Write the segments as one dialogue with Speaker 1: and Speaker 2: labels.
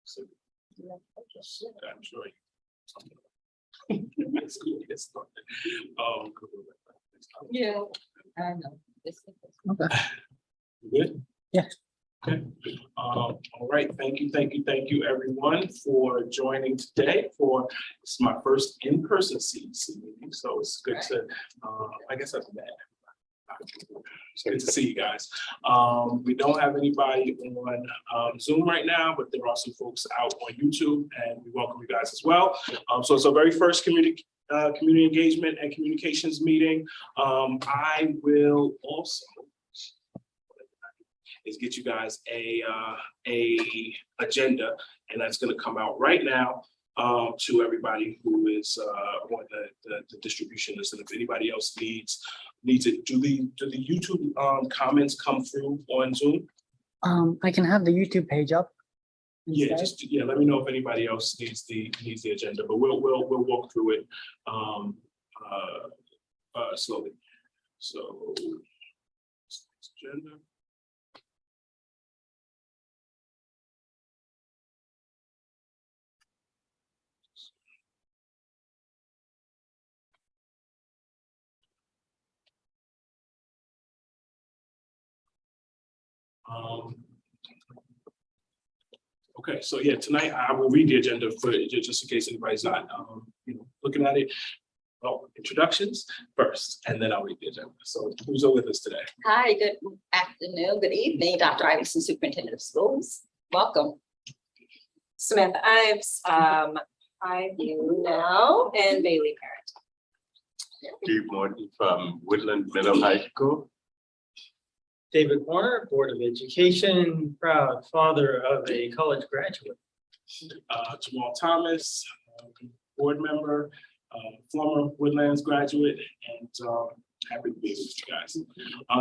Speaker 1: So, I'm sure it's cool to get started.
Speaker 2: Yeah, I know.
Speaker 3: Okay.
Speaker 1: Good?
Speaker 3: Yeah.
Speaker 1: Okay. All right. Thank you, everyone, for joining today. This is my first in-person CEC meeting, so it's good to. I guess that's bad. It's good to see you guys. We don't have anybody on Zoom right now, but there are some folks out on YouTube, and we welcome you guys as well. So it's our very first community engagement and communications meeting. I will also get you guys a agenda, and that's going to come out right now to everybody who is on the distribution list. And if anybody else needs it, do the YouTube comments come through on Zoom?
Speaker 3: I can have the YouTube page up.
Speaker 1: Yeah, let me know if anybody else needs the agenda, but we'll walk through it slowly. So agenda. Okay, so yeah, tonight I will read the agenda for just in case anybody's not looking at it. Well, introductions first, and then I'll read the agenda. So who's with us today?
Speaker 2: Hi, good afternoon, good evening, Dr. Iverson, Superintendent of Schools. Welcome.
Speaker 4: Samantha Ives, I view now, and Bailey Parent.
Speaker 5: Steve Morton from Woodland Middle High School.
Speaker 6: David Warner, Board of Education, proud father of a college graduate.
Speaker 1: Jamal Thomas, board member, former Woodlands graduate, and happy to be with you guys.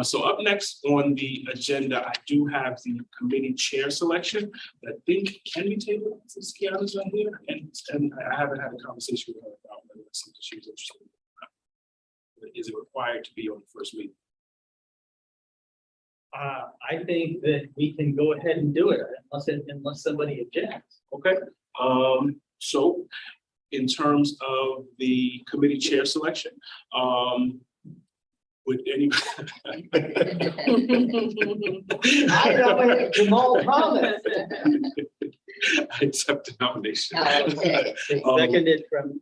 Speaker 1: So up next on the agenda, I do have the committee chair selection that I think can be tabled since Kiana's not here, and I haven't had a conversation with her about whether that's something she was interested in. Is it required to be on the first meeting?
Speaker 6: I think that we can go ahead and do it unless somebody objects.
Speaker 1: Okay. So in terms of the committee chair selection, would anybody?
Speaker 3: I know, Jamal Thomas.
Speaker 1: I accept the nomination.
Speaker 2: Okay.
Speaker 6: Seconded from.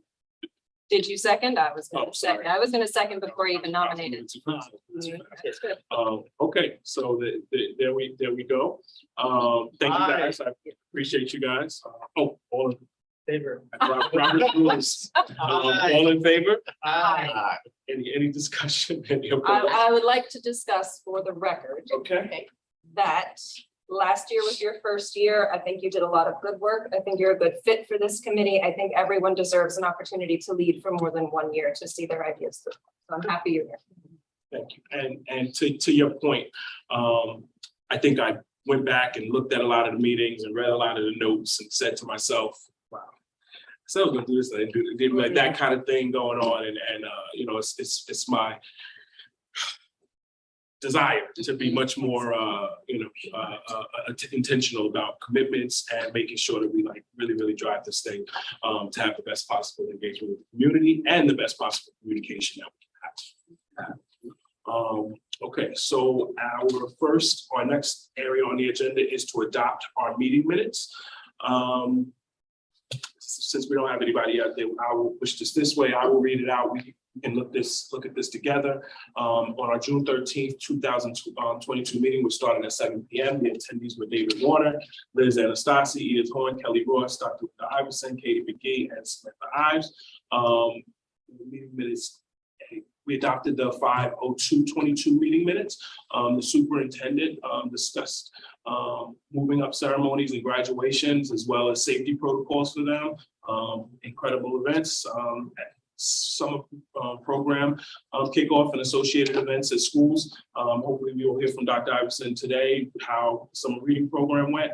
Speaker 4: Did you second? I was
Speaker 1: Oh,
Speaker 4: going to
Speaker 1: sorry.
Speaker 4: second. I was going to second before you even nominated.
Speaker 1: That's good. Okay, so there we go. Thank you guys. I appreciate you guys. All in
Speaker 6: Favor.
Speaker 1: Robert Lewis. All in favor?
Speaker 6: Aye.
Speaker 1: Any discussion? Any opposed?
Speaker 4: I would like to discuss for the record
Speaker 1: Okay.
Speaker 4: that last year was your first year. I think you did a lot of good work. I think you're a good fit for this committee. I think everyone deserves an opportunity to lead for more than 1 year to see their ideas through. So I'm happy you're here.
Speaker 1: Thank you. And to your point, I think I went back and looked at a lot of the meetings and read a lot of the notes and said to myself, wow, I said I was gonna do this, and I did like that kind of thing going on. And it's my desire to be much more intentional about commitments and making sure that we really drive this thing to have the best possible engagement with the community and the best possible communication that we can have. Okay, so our next area on the agenda is to adopt our meeting minutes. Since we don't have anybody out there, I will push this way. I will read it out. We can look at this together. On our June 13th, 2022 meeting, which started at 7 p.m. The attendees were David Warner, Liz Anastasi, Edith Horn, Kelly Ross, Dr. Iverson, Katie McGee, and Samantha Ives. The meeting minutes, we adopted the 5/02/22 meeting minutes. The superintendent discussed moving up ceremonies and graduations, as well as safety protocols for them. Incredible events. Summer program kickoff and associated events at schools. Hopefully we will hear from Dr. Iverson today how summer reading program went.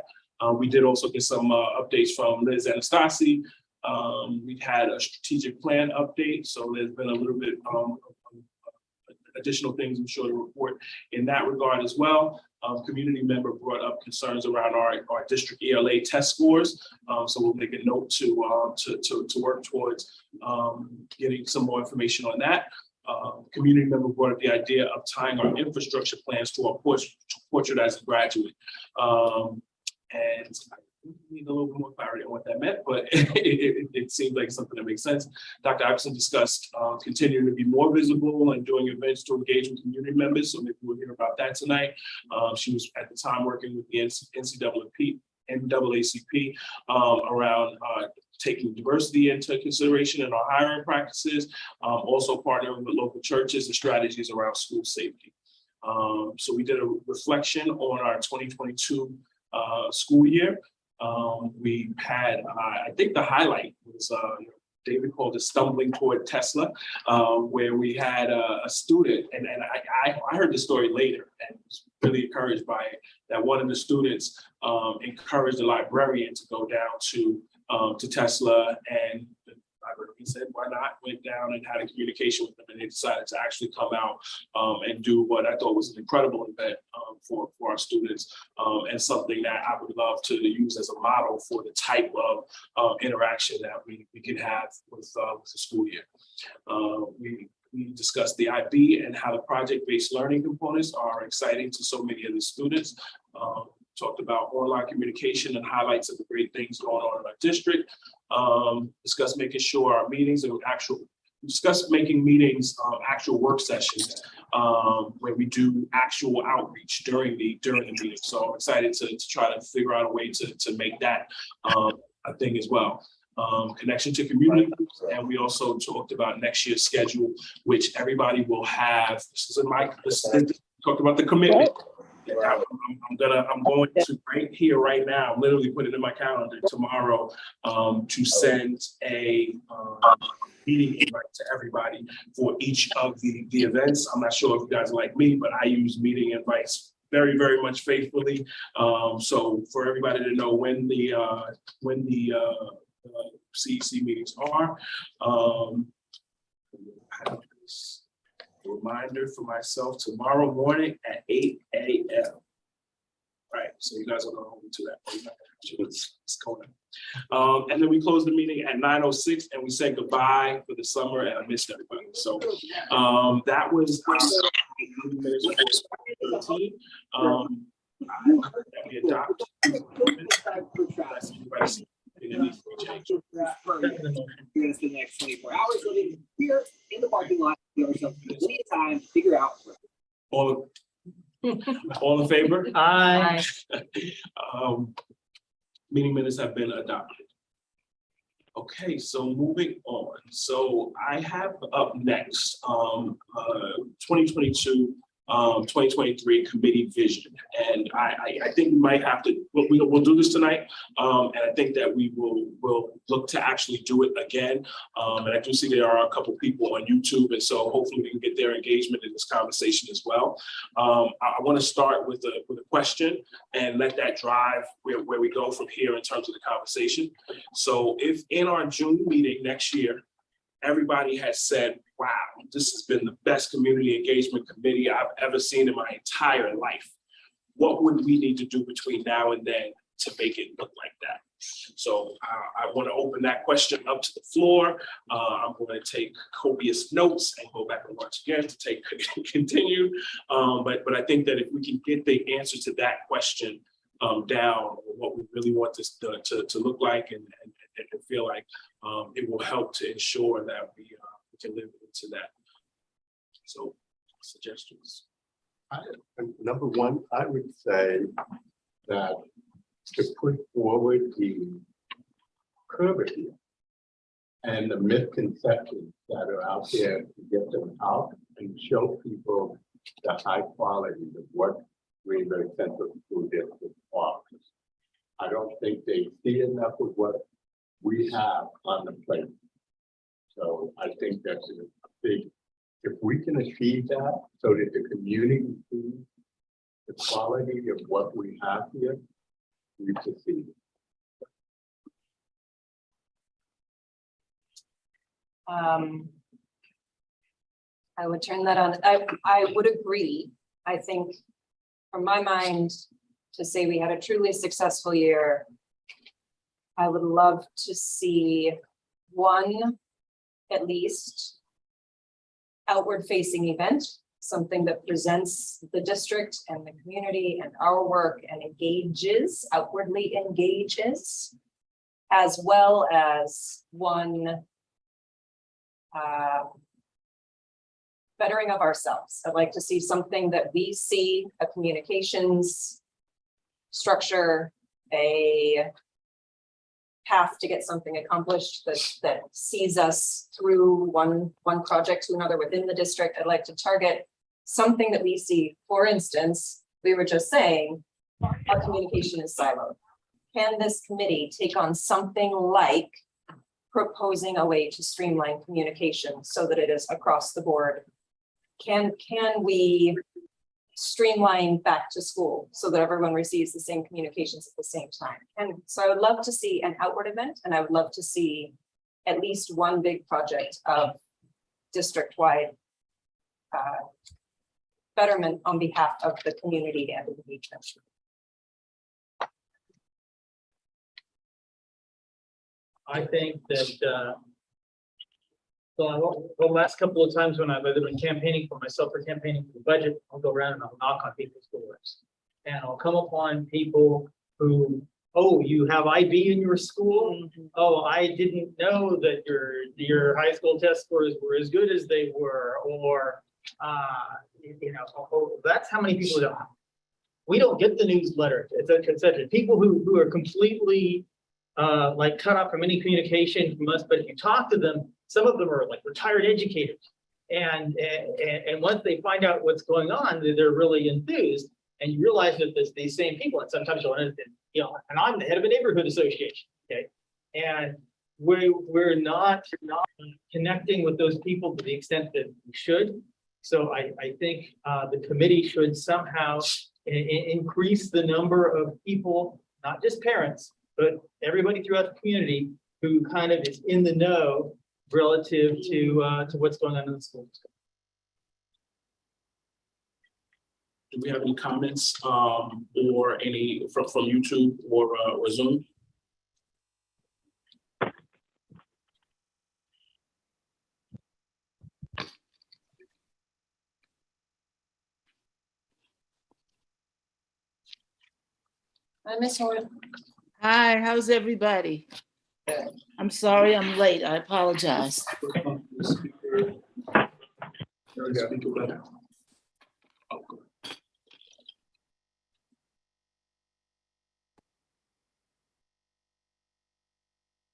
Speaker 1: We did also get some updates from Liz Anastasi. We've had a strategic plan update, so there's been a little bit additional things I'm sure to report in that regard as well. Community member brought up concerns around our district ELA test scores. So we'll make a note to work towards getting some more information on that. Community member brought up the idea of tying our infrastructure plans to our portrait as a graduate. And I need a little bit more clarity on what that meant, but it seemed like something that makes sense. Dr. Iverson discussed continuing to be more visible and doing events to engage with community members. So maybe we'll hear about that tonight. She was at the time working with the NAACP around taking diversity into consideration in our hiring practices, also partnering with local churches and strategies around school safety. So we did a reflection on our 2022 school year. We had, I think the highlight was David called it stumbling toward Tesla, where we had a student, and I heard the story later and was really encouraged by it, that one of the students encouraged the librarian to go down to Tesla, and he said, why not? Went down and had a communication with them, and they decided to actually come out and do what I thought was an incredible event for our students, and something that I would love to use as a model for the type of interaction that we can have with the school year. We discussed the IB and how the project-based learning components are exciting to so many of the students. Talked about online communication and highlights of the great things going on in our district. Discussed making sure our meetings are making meetings actual work sessions where we do actual outreach during the meeting. So I'm excited to try to figure out a way to make that a thing as well. Connection to community, and we also talked about next year's schedule, which everybody will have. This is talked about the commitment. I'm going to right here, right now, literally put it in my calendar tomorrow to send a meeting invite to everybody for each of the events. I'm not sure if you guys are like me, but I use meeting invites very, very much faithfully. So for everybody to know when the CEC meetings are. Reminder for myself tomorrow morning at 8 a.m. Right, so you guys are going to hold me to that. It's going on. And then we close the meeting at 9:06 and we say goodbye for the summer, and I missed everybody. So that was 13. That we adopted.
Speaker 7: Here's the next 24 hours. So they can here in the parking lot, give ourselves plenty of time to figure out.
Speaker 1: All in favor?
Speaker 6: Aye.
Speaker 1: Meeting minutes have been adopted. Okay, so moving on. So I have up next 2022 2023 committee vision. And I think we might have to, we'll do this tonight. And I think that we'll look to actually do it again. And I do see there are a couple people on YouTube. And so hopefully we can get their engagement in this conversation as well. I want to start with a question and let that drive where we go from here in terms of the conversation. So if in our June meeting next year, everybody has said, wow, this has been the best community engagement committee I've ever seen in my entire life. What would we need to do between now and then to make it look like that? So I want to open that question up to the floor. I'm going to take copious notes and go back and watch again to take continue. But I think that if we can get the answer to that question down, what we really want this to look like and feel like, it will help to ensure that we can live into that. So, suggestions.
Speaker 5: Number one, I would say that to put forward the purity and the misconceptions that are out there, to get them out and show people the high quality of what Greenburgh Central School District offers. I don't think they see enough of what we have on the plate. So I think that's a big, if we can achieve that so that the community sees the quality of what we have here, we succeed.
Speaker 4: I would turn that on. I would agree. I think from my mind, to say we had a truly successful year, I would love to see one, at least, outward facing event, something that presents the district and the community and our work and engages, outwardly engages, as well as one bettering of ourselves. I'd like to see something that we see, a communications structure, a path to get something accomplished that sees us through one project to another within the district. I'd like to target something that we see. For instance, we were just saying our communication is siloed. Can this committee take on something like proposing a way to streamline communication so that it is across the board? Can we streamline back to school so that everyone receives the same communications at the same time? And so I would love to see an outward event, and I would love to see at least one big project of district-wide betterment on behalf of the community and engagement.
Speaker 6: I think that the last couple of times when I've either been campaigning for myself or campaigning for the budget, I'll go around and I'll knock on people's doors. And I'll come upon people who, oh, you have IB in your school? Oh, I didn't know that your high school test scores were as good as they were, or that's how many people don't. We don't get the newsletter, etc. People who are completely like cut off from any communication from us, but if you talk to them, some of them are like retired educators, and once they find out what's going on, they're really enthused, and you realize that there's these same people, and sometimes and I'm the head of a neighborhood association, okay, and we're not connecting with those people to the extent that we should. So I think the committee should somehow increase the number of people, not just parents, but everybody throughout the community who kind of is in the know relative to what's going on in the schools.
Speaker 1: Do we have any comments or any from YouTube or Zoom?
Speaker 2: Ms. Horn.
Speaker 8: Hi, how's everybody? I'm sorry I'm late. I apologize.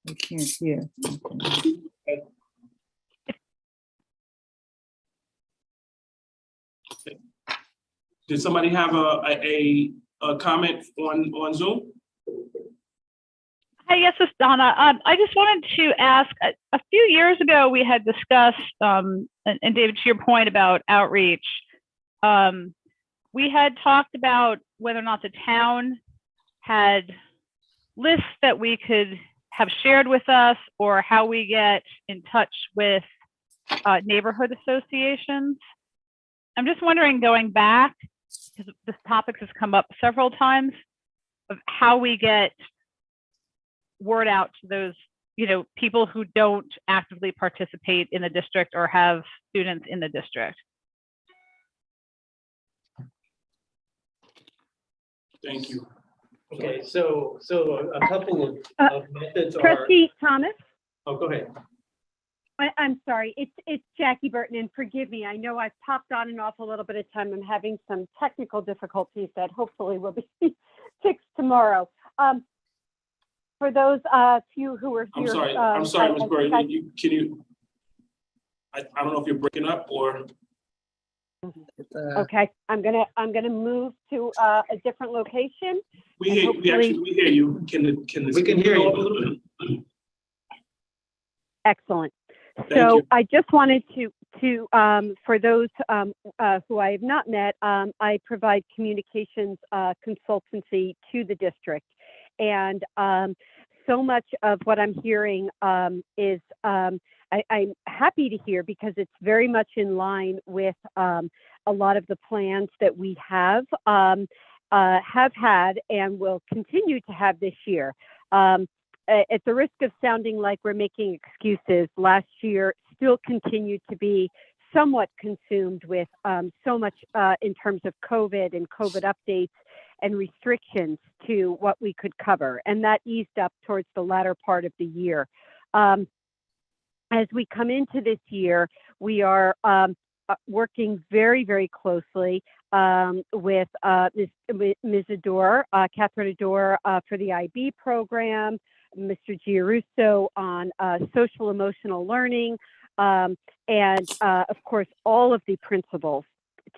Speaker 8: I can't hear.
Speaker 1: Did somebody have a comment on Zoom?
Speaker 9: Hi, yes, it's Donna. I just wanted to ask, a few years ago, we had discussed, and David, to your point about outreach, we had talked about whether or not the town had lists that we could have shared with us, or how we get in touch with neighborhood associations. I'm just wondering, going back, because this topic has come up several times, of how we get word out to those, people who don't actively participate in the district or have students in the district.
Speaker 1: Thank you.
Speaker 6: Okay, so a couple of methods are.
Speaker 10: Trustee Thomas,
Speaker 6: Oh, go ahead.
Speaker 10: I'm sorry, it's Jackie Burton, and forgive me. I know I've popped on and off a little bit of time. I'm having some technical difficulties that hopefully will be fixed tomorrow. For those few who are here.
Speaker 1: I'm sorry, Ms. Burry, can you, I don't know if you're breaking up or.
Speaker 10: Okay, I'm gonna move to a different location.
Speaker 1: We hear you.
Speaker 6: We can hear you.
Speaker 10: Excellent.
Speaker 1: Thank
Speaker 10: So
Speaker 1: you.
Speaker 10: I just wanted to for those who I have not met, I provide communications consultancy to the district, and so much of what I'm hearing is I'm happy to hear because it's very much in line with a lot of the plans that we have had and will continue to have this year. At the risk of sounding like we're making excuses, last year still continued to be somewhat consumed with so much in terms of COVID and COVID updates and restrictions to what we could cover. And that eased up towards the latter part of the year. As we come into this year, we are working very, very closely with Ms. Adore, Catherine Adore for the IB program, Mr. Giarusso on social emotional learning, and of course, all of the principals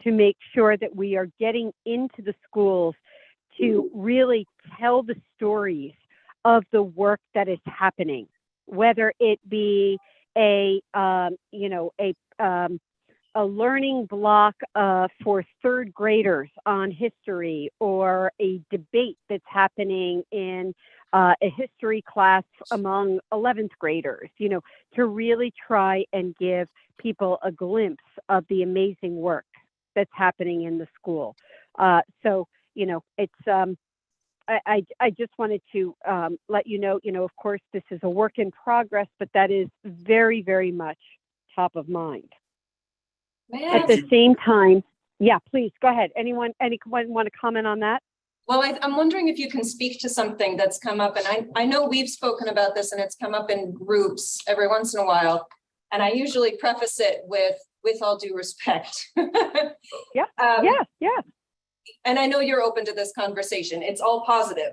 Speaker 10: to make sure that we are getting into the schools to really tell the stories of the work that is happening, whether it be a learning block for third graders on history, or a debate that's happening in a history class among 11th graders, to really try and give people a glimpse of the amazing work that's happening in the school. It's I just wanted to let you know, of course, this is a work in progress, but that is very, very much top of mind. At the same time, yeah, please go ahead. Anyone want to comment on that?
Speaker 4: Well, I'm wondering if you can speak to something that's come up, and I know we've spoken about this and it's come up in groups every once in a while, and I usually preface it with all due respect.
Speaker 10: Yeah.
Speaker 4: And I know you're open to this conversation. It's all positive.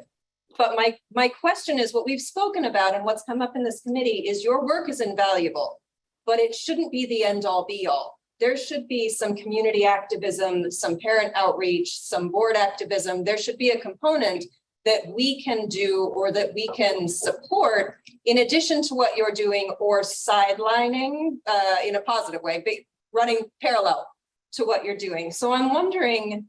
Speaker 4: But my question is, what we've spoken about and what's come up in this committee is your work is invaluable, but it shouldn't be the end all be all. There should be some community activism, some parent outreach, some board activism. There should be a component that we can do or that we can support in addition to what you're doing, or sidelining in a positive way, but running parallel to what you're doing. So I'm wondering,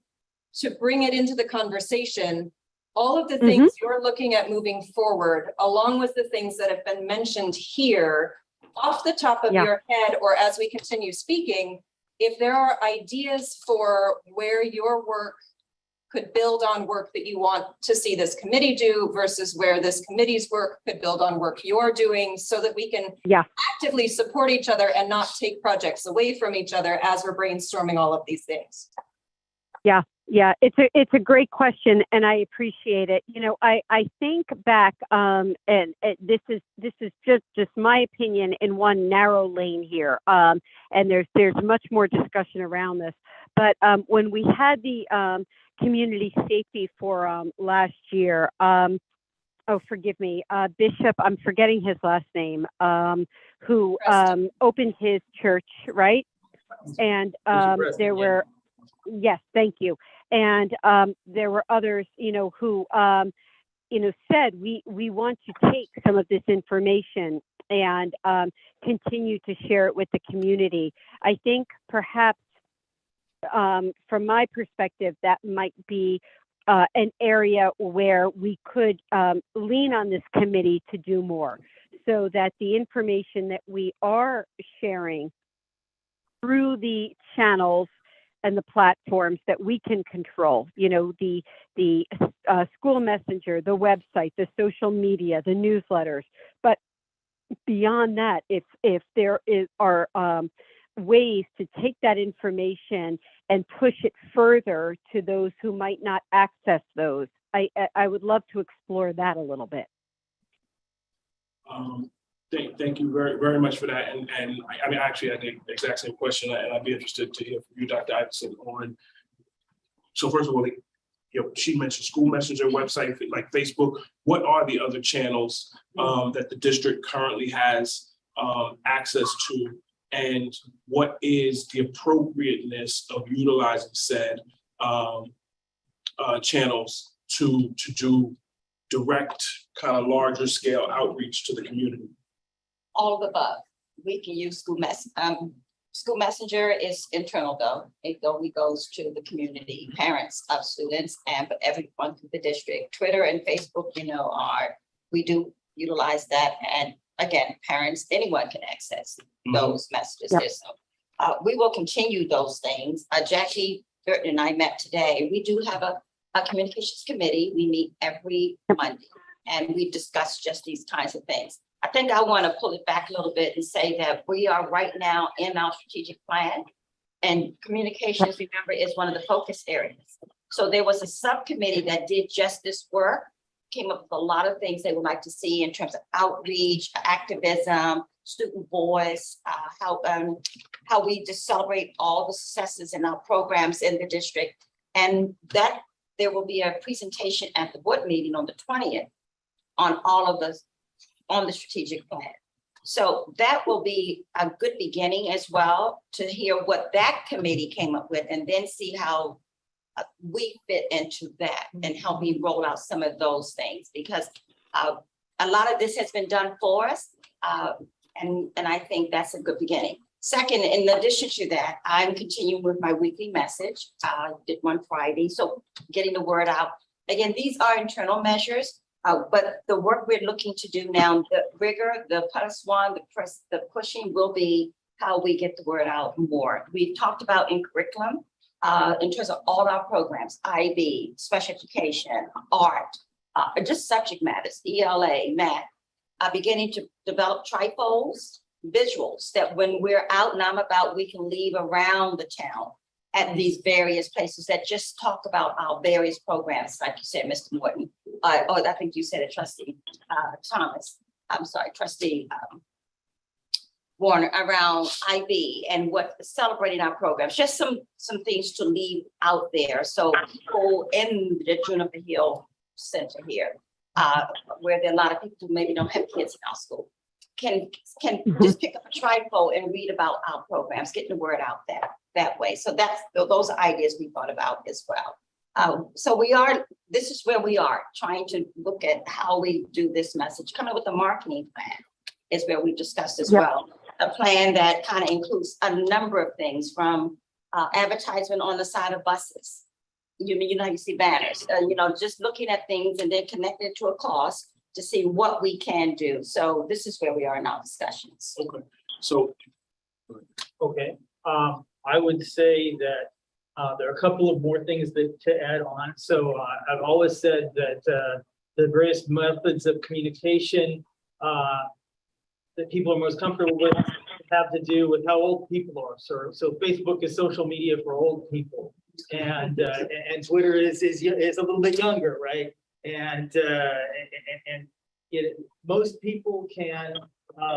Speaker 4: to bring it into the conversation, all of the things you're looking at moving forward, along with the things that have been mentioned here, off the top of your head, or as we continue speaking, if there are ideas for where your work could build on work that you want to see this committee do versus where this committee's work could build on work you're doing, so that we can actively support each other and not take projects away from each other as we're brainstorming all of these things.
Speaker 10: Yeah, it's a great question, and I appreciate it. I think back, and this is just my opinion in one narrow lane here, and there's much more discussion around this. But when we had the community safety forum last year, oh, forgive me, Bishop, I'm forgetting his last name, who opened his church, right? And there were. Yes, thank you. And there were others, who, said we want to take some of this information and continue to share it with the community. I think perhaps from my perspective, that might be an area where we could lean on this committee to do more, so that the information that we are sharing through the channels and the platforms that we can control, the school messenger, the website, the social media, the newsletters. But beyond that, if there are ways to take that information and push it further to those who might not access those, I would love to explore that a little bit.
Speaker 1: Thank you very, very much for that. And I mean, actually, I think the exact same question, and I'd be interested to hear from you, Dr. Iverson, on. So first of all, she mentioned school messenger website, like Facebook. What are the other channels that the district currently has access to? And what is the appropriateness of utilizing said channels to do direct, kind of larger scale outreach to the community?
Speaker 2: All of the above. We can use school messenger is internal though. It only goes to the community, parents of students, but everyone through the district. Twitter and Facebook, we do utilize that, and again, parents, anyone can access
Speaker 1: Mhm.
Speaker 2: those messages.
Speaker 3: Yeah.
Speaker 2: there. So we will continue those things. Jackie Burton and I met today. We do have a communications committee. We meet every Monday and we discuss just these kinds of things. I think I want to pull it back a little bit and say that we are right now in our strategic plan. And communications, remember, is one of the focus areas. So there was a subcommittee that did just this work, came up with a lot of things they would like to see in terms of outreach, activism, student voice, how we just celebrate all the successes in our programs in the district. And that there will be a presentation at the board meeting on the 20th on all of the, on the strategic plan. So that will be a good beginning as well to hear what that committee came up with and then see how we fit into that and help me roll out some of those things because a lot of this has been done for us. And I think that's a good beginning. Second, in addition to that, I'm continuing with my weekly message. I did one Friday, so getting the word out. Again, these are internal measures, but the work we're looking to do now, the rigor, the +1, the pushing will be how we get the word out more. We've talked about in curriculum, in terms of all our programs, IB, special education, art, just subject matters, ELA, math, beginning to develop trifolds, visuals that when we're out and I'm about, we can leave around the town at these various places that just talk about our various programs, like you said, Mr. Morton. I think you said it, Trustee Thomas. I'm sorry, Trustee Warner, around IB and what celebrating our programs. Just some things to leave out there. So people in the Juniper Hill Center here, where there are a lot of people who maybe don't have kids in our school, can just pick up a trifold and read about our programs, getting the word out that way. So those are ideas we thought about as well. So this is where we are, trying to look at how we do this message, coming up with a marketing plan is where we discussed as well. A plan that kind of includes a number of things from advertisement on the side of buses. You know, you see banners, just looking at things and then connecting to a cost to see what we can do. So this is where we are in our discussions.
Speaker 1: Okay. So
Speaker 6: Okay, I would say that there are a couple of more things to add on. So I've always said that the various methods of communication that people are most comfortable with have to do with how old people are. So Facebook is social media for old people, and Twitter is a little bit younger, right? And most people can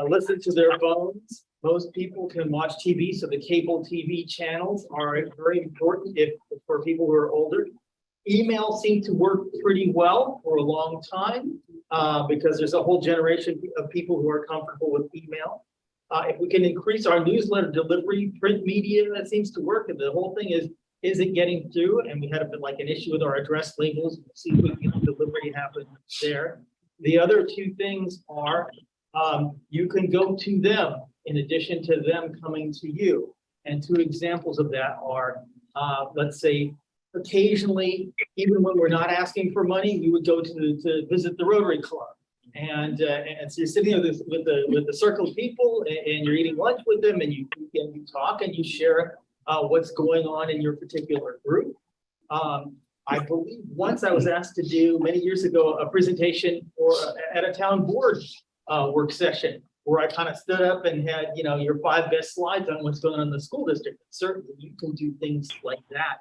Speaker 6: listen to their phones. Most people can watch TV, so the cable TV channels are very important for people who are older. Email seemed to work pretty well for a long time because there's a whole generation of people who are comfortable with email. If we can increase our newsletter delivery, print media, that seems to work. And the whole thing is it getting through? And we had an issue with our address labels. We'll see if we can get delivery happen there. The other two things are you can go to them in addition to them coming to you. And two examples of that are, let's say, occasionally, even when we're not asking for money, you would go to visit the Rotary Club. And so you're sitting there with the circle of people and you're eating lunch with them and you talk and you share what's going on in your particular group. I believe once I was asked to do many years ago a presentation at a town board work session where I kind of stood up and had your 5 best slides on what's going on in the school district. Certainly you can do things like that.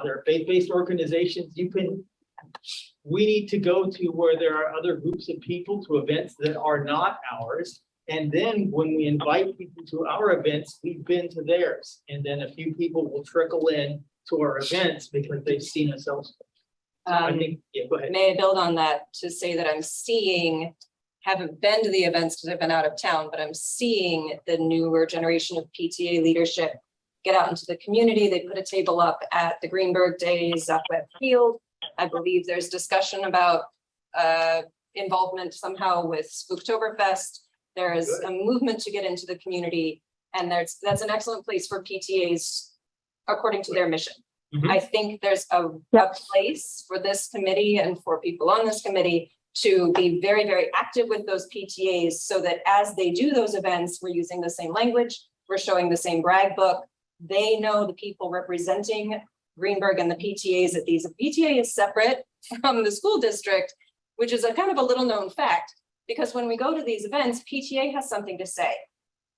Speaker 6: There are faith-based organizations. We need to go to where there are other groups of people to events that are not ours. And then when we invite people to our events, we've been to theirs. And then a few people will trickle in to our events because they've seen us elsewhere. I think, go ahead.
Speaker 4: May I build on that to say that haven't been to the events because I've been out of town, but I'm seeing the newer generation of PTA leadership get out into the community. They put a table up at the Greenburgh Days up at Field. I believe there's discussion about involvement somehow with Spooktoberfest. There is a movement to get into the community, and that's an excellent place for PTAs according to their mission. I think there's a place for this committee and for people on this committee to be very, very active with those PTAs so that as they do those events, we're using the same language, we're showing the same brag book. They know the people representing Greenburgh and the PTAs at these. The PTA is separate from the school district, which is a kind of a little known fact, because when we go to these events, PTA has something to say.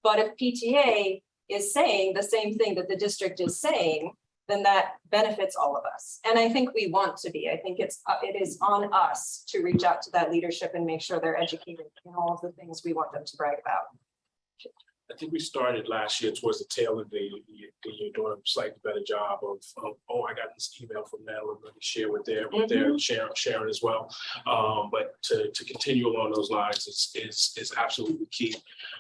Speaker 4: But if PTA is saying the same thing that the district is saying, then that benefits all of us. And I think we want to be. I think it is on us to reach out to that leadership and make sure they're educated in all of the things we want them to brag about.
Speaker 1: I think we started last year towards the tail of the year doing a slightly better job of oh, I got this email from them, we're going to share with their sharing as well. But to continue along those lines is absolutely key.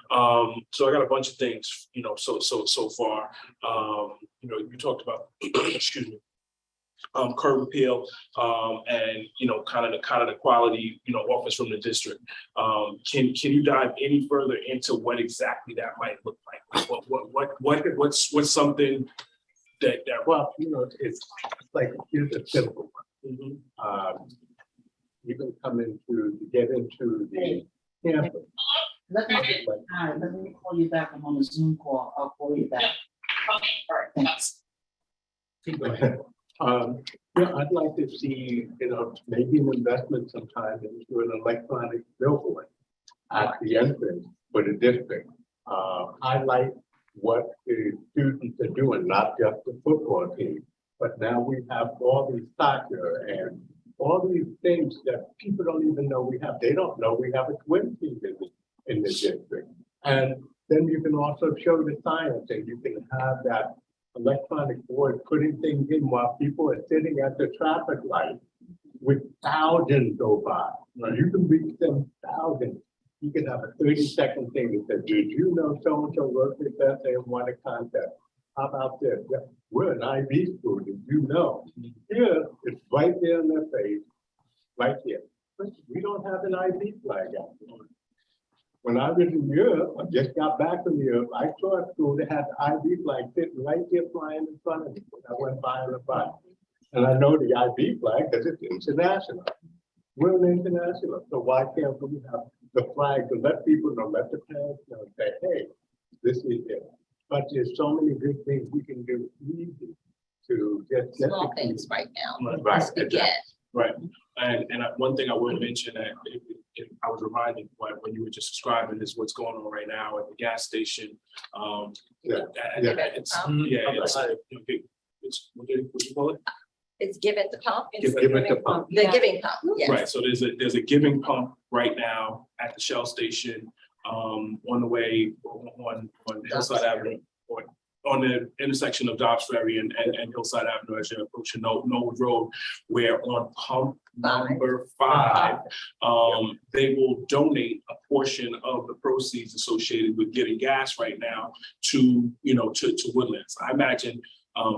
Speaker 1: So I got a bunch of things, you know, so far. You know, you talked about excuse me. Curb appeal, and you know, kind of the quality, you know, offers from the district. Can you dive any further into what exactly that might look like? What's something that
Speaker 5: Well, you know, it's like, here's a simple one. You can come get into the campus.
Speaker 8: Let me call you back. I'm on a Zoom call. I'll call you back. All right, thanks.
Speaker 5: Yeah, I'd like to see, you know, maybe an investment sometime into an electronic billboard at the entrance for the district. Highlight what the students are doing, not just the football team, but now we have all these soccer and all these things that people don't even know we have. They don't know we have a twin team in the district. And then you can also show the science, and you can have that electronic board putting things in while people are sitting at the traffic light with thousands go by. You can reach them thousands. You can have a 30-second thing that says, did you know so-and-so wrote this essay and won a contest? How about this? We're an IB school, did you know? Here, it's right there in their face, right here. We don't have an IB flag out there. When I was in Europe, I just got back from Europe, I saw a school that had the IB flag sitting right there flying in front of me when I went by on the bus. And I know the IB flag because it's international. We're an international, so why can't we have the flag to let people know, let the parents know, say, hey, this is it. But there's so many good things we can do easy to get
Speaker 2: Small things right now.
Speaker 5: Right,
Speaker 2: Let's begin.
Speaker 1: right? And one thing I will mention that I was reminded when you were just describing is what's going on right now at the gas station. It's what do you call it?
Speaker 2: It's give it the pump.
Speaker 5: Give it the pump.
Speaker 2: The giving pump, yes.
Speaker 1: Right, so there's a giving pump right now at the Shell station, on the way on Hillside Avenue, or on the intersection of Dobbs Ferry and Hillside Avenue as you're approaching Norwood Road, where on pump number 5, they will donate a portion of the proceeds associated with getting gas right now to Woodlands. I imagine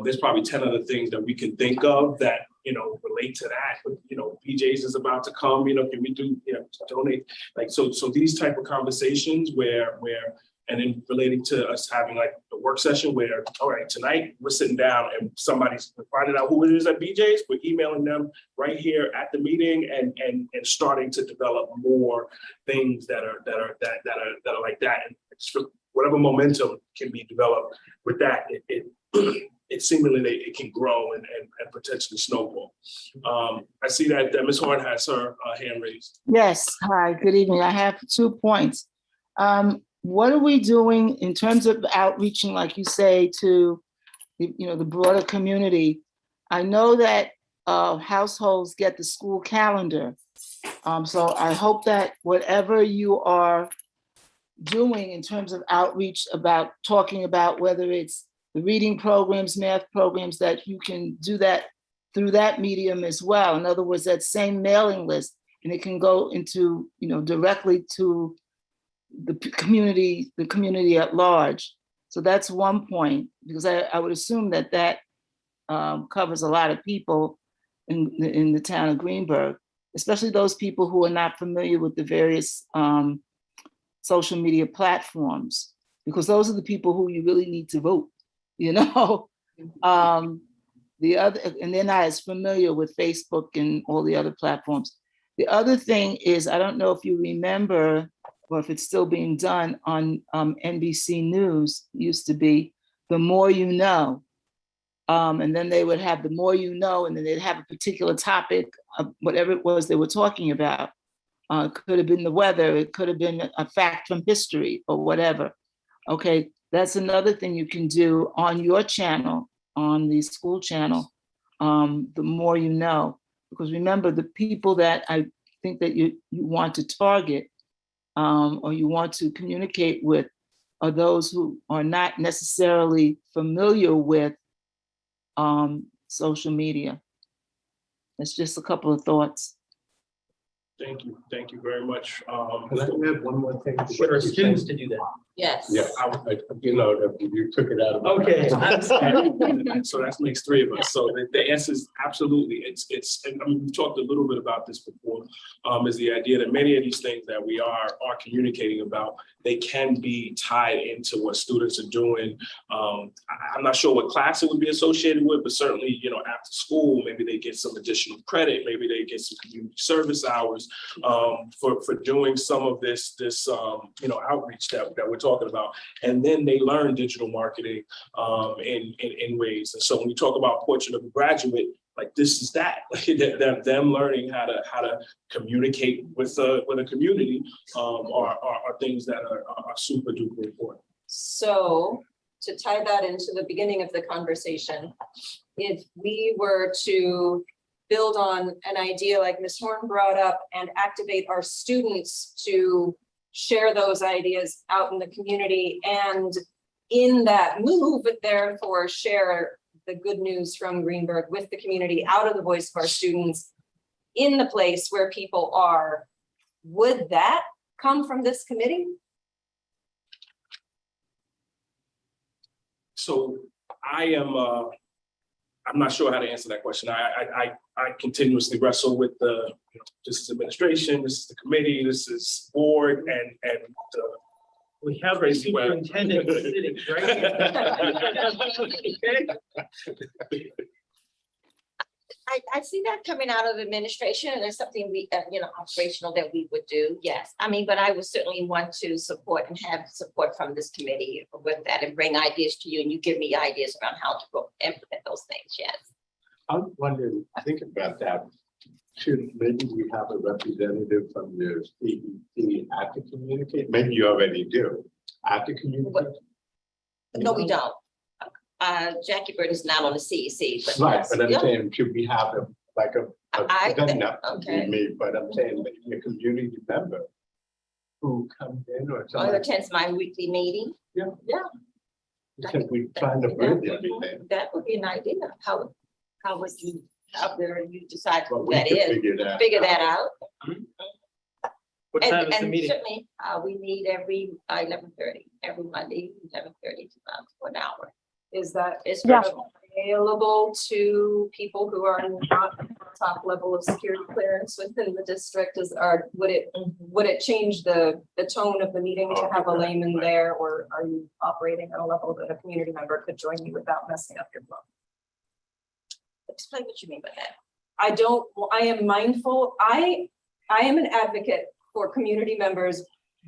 Speaker 1: there's probably 10 other things that we can think of that, relate to that. But, PJs is about to come, can we do, donate? Like, so these type of conversations where, and then relating to us having like a work session where, all right, tonight we're sitting down and somebody's finding out who it is at BJ's, we're emailing them right here at the meeting and starting to develop more things that are like that. And whatever momentum can be developed with that, it seemingly it can grow and potentially snowball. I see that Ms. Horn has her hand raised.
Speaker 8: Yes, hi, good evening. I have 2 points. What are we doing in terms of outreaching, like you say, to the broader community? I know that households get the school calendar. So I hope that whatever you are doing in terms of outreach about talking about whether it's the reading programs, math programs, that you can do that through that medium as well. In other words, that same mailing list, and it can go into, directly to the community at large. So that's one point, because I would assume that covers a lot of people in the town of Greenburgh, especially those people who are not familiar with the various social media platforms, because those are the people who you really need to vote. The other, and they're not as familiar with Facebook and all the other platforms. The other thing is, I don't know if you remember, or if it's still being done on NBC News, used to be the more you know. And then they would have the more you know, and then they'd have a particular topic of whatever it was they were talking about. It could have been the weather, it could have been a fact from history or whatever. Okay, that's another thing you can do on your channel, on the school channel, the more you know. Because remember, the people that I think that you want to target or you want to communicate with are those who are not necessarily familiar with social media. It's just a couple of thoughts.
Speaker 1: Thank you very much.
Speaker 5: Can I add one more thing? to
Speaker 6: For
Speaker 5: what
Speaker 6: our
Speaker 5: you're
Speaker 6: students
Speaker 5: saying?
Speaker 6: to do that.
Speaker 2: Yes.
Speaker 5: Yeah, you know, you took it out of. my
Speaker 6: Okay.
Speaker 5: mouth.
Speaker 1: So that makes three of us. So the answer is absolutely. It's, and I mean, we've talked a little bit about this before, is the idea that many of these things that we are communicating about, they can be tied into what students are doing. I'm not sure what class it would be associated with, but certainly, you know, after school, maybe they get some additional credit, maybe they get some community service hours for doing some of this you know, outreach that we're talking about. And then they learn digital marketing in ways. And so when you talk about Portrait of a Graduate, like this is that, like them learning how to communicate with a community are things that are super duper important.
Speaker 4: So to tie that into the beginning of the conversation, if we were to build on an idea like Ms. Horn brought up and activate our students to share those ideas out in the community, and in that move, therefore, share the good news from Greenburgh with the community out of the voice of our students in the place where people are, would that come from this committee?
Speaker 1: So I'm not sure how to answer that question. I continuously wrestle with this is administration, this is the committee, this is board, and
Speaker 6: We have a superintendent sitting right here. Okay.
Speaker 2: I see that coming out of administration, and there's something we, you know, operational that we would do, yes. I mean, but I would certainly want to support and have support from this committee with that and bring ideas to you, and you give me ideas around how to go implement those things, yes.
Speaker 5: I'm wondering, think about that. Should maybe we have a representative from the CEC at the communicate? Maybe you already do. At the communicate?
Speaker 2: No, we don't. Jackie Bird is not on the CEC, but.
Speaker 5: Right,
Speaker 2: yes,
Speaker 5: but I'm
Speaker 2: yeah.
Speaker 5: saying, should we have like a,
Speaker 2: I
Speaker 5: it doesn't
Speaker 2: think-
Speaker 5: have to be
Speaker 2: okay.
Speaker 5: me, but I'm saying maybe a community member who comes in or
Speaker 2: Or
Speaker 5: something.
Speaker 2: attends my weekly meeting.
Speaker 5: Because we're trying to bridge everything.
Speaker 2: That would be an idea. How would you, how there you decide
Speaker 5: But
Speaker 2: who
Speaker 5: we
Speaker 2: that
Speaker 5: could
Speaker 2: is? Figure that out.
Speaker 6: What time is the
Speaker 2: And
Speaker 6: meeting?
Speaker 2: certainly, we meet every 11:30, every Monday, 11:30 for an hour.
Speaker 4: Is that
Speaker 2: It's
Speaker 10: Yeah.
Speaker 2: virtual.
Speaker 4: available to people who are not top level of security clearance within the district? Would it change the tone of the meeting to have a layman there, or are you operating at a level that a community member could join you without messing up your flow?
Speaker 2: Explain what you mean by that.
Speaker 4: I am mindful, I am an advocate for community members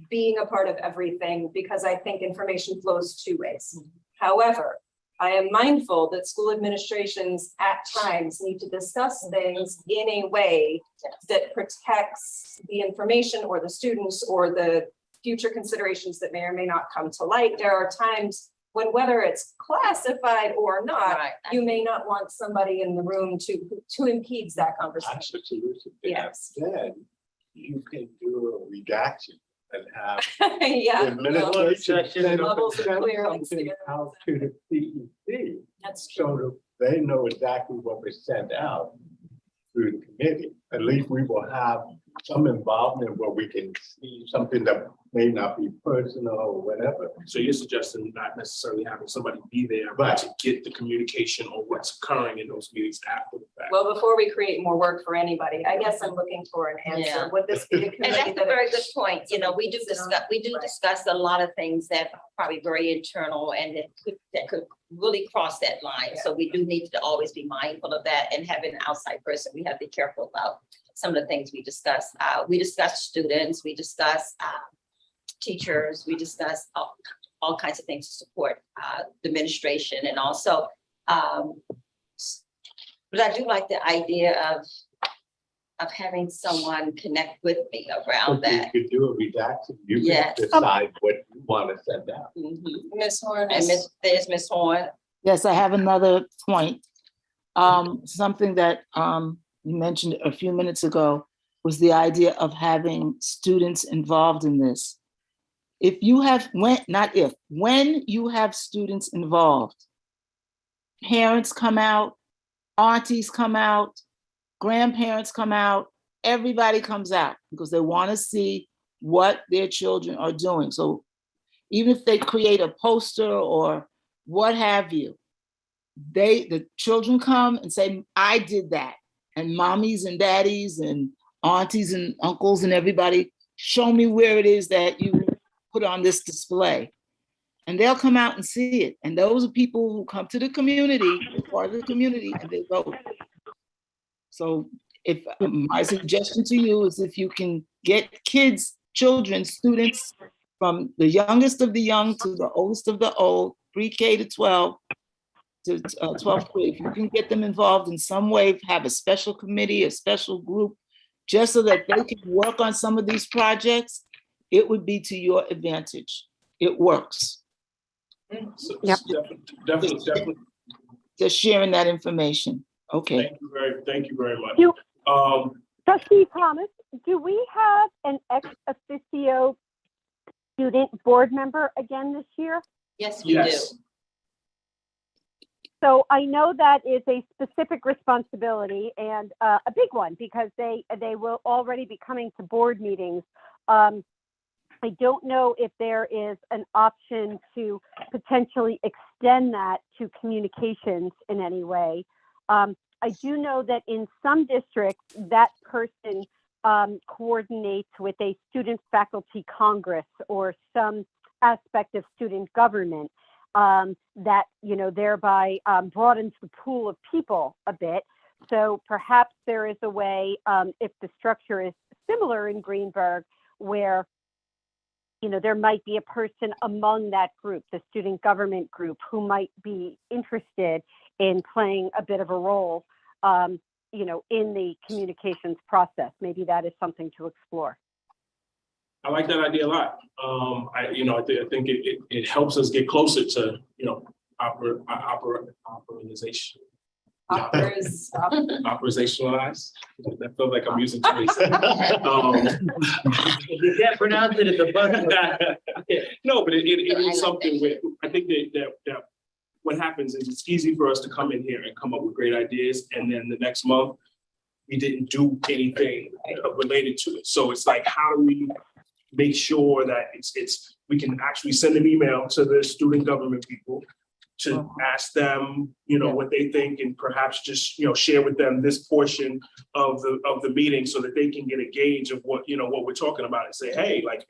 Speaker 4: being a part of everything, because I think information flows two ways. However, I am mindful that school administrations at times need to discuss things in a way that protects the information or the students or the future considerations that may or may not come to light. There are times when, whether it's classified or not,
Speaker 2: Right.
Speaker 4: you may not want somebody in the room to impede that conversation.
Speaker 5: That's the solution.
Speaker 4: Yes.
Speaker 5: Then you can do a redaction and have
Speaker 4: Yeah.
Speaker 5: the administration send
Speaker 4: Levels of
Speaker 5: send
Speaker 4: clearance
Speaker 5: something
Speaker 4: together.
Speaker 5: out to the CEC.
Speaker 4: That's true.
Speaker 5: So that they know exactly what was sent out through the committee. At least we will have some involvement where we can see something that may not be personal or whatever.
Speaker 1: So you're suggesting not necessarily having somebody be there, but
Speaker 5: Right.
Speaker 1: to get the communication on what's occurring in those meetings after the fact.
Speaker 4: Well, before we create more work for anybody, I guess I'm looking for an answer.
Speaker 2: Yeah.
Speaker 4: Would this be a
Speaker 2: And
Speaker 4: committee
Speaker 2: that's a
Speaker 4: that?
Speaker 2: very good point. You know, we do discuss a lot of things that are probably very internal and that could really cross that line. So we do need to always be mindful of that and having an outside person. We have to be careful about some of the things we discussed. We discussed students, we discussed teachers, we discussed all kinds of things to support the administration, and also, but I do like the idea of having someone connect with me around
Speaker 5: You
Speaker 2: that.
Speaker 5: could do a redaction. You
Speaker 2: Yes.
Speaker 5: can decide what you want to send out.
Speaker 2: Mhm.
Speaker 4: Ms. Horn.
Speaker 2: And there's Ms. Horn.
Speaker 8: Yes, I have another point. Something that you mentioned a few minutes ago was the idea of having students involved in this. When you have students involved, parents come out, aunties come out, grandparents come out, everybody comes out because they want to see what their children are doing. So even if they create a poster or what have you, the children come and say, I did that. And mommies and daddies and aunties and uncles and everybody, show me where it is that you put on this display. And they'll come out and see it. And those are people who come to the community, part of the community, and they vote. So if my suggestion to you is if you can get kids, children, students, from the youngest of the young to the oldest of the old, pre-K to 12, to 12th grade, if you can get them involved in some way, have a special committee, a special group, just so that they can work on some of these projects, it would be to your advantage. It works.
Speaker 1: So,
Speaker 10: Yep.
Speaker 1: Definitely.
Speaker 8: Just sharing that information. Okay.
Speaker 1: Thank you very much.
Speaker 10: You-
Speaker 1: Um,
Speaker 10: Trustee Thomas, do we have an ex officio student board member again this year?
Speaker 2: Yes, we do.
Speaker 1: yes,
Speaker 10: So I know that is a specific responsibility and a big one because they will already be coming to board meetings. I don't know if there is an option to potentially extend that to communications in any way. I do know that in some districts, that person coordinates with a student faculty congress or some aspect of student government. That, thereby broadens the pool of people a bit. So perhaps there is a way, if the structure is similar in Greenburgh, where, there might be a person among that group, the student government group, who might be interested in playing a bit of a role, in the communications process. Maybe that is something to explore.
Speaker 1: I like that idea a lot. I think it helps us get closer to, operationalization. Operationalize. That feels like I'm using twice.
Speaker 6: You can't pronounce it, it's a buzz.
Speaker 1: No, but it is something where I think that what happens is it's easy for us to come in here and come up with great ideas, and then the next month we didn't do anything related to it. So it's like, how do we make sure that we can actually send an email to the student government people to ask them, what they think, and perhaps just, share with them this portion of the meeting so that they can get a gauge of what we're talking about and say, hey, like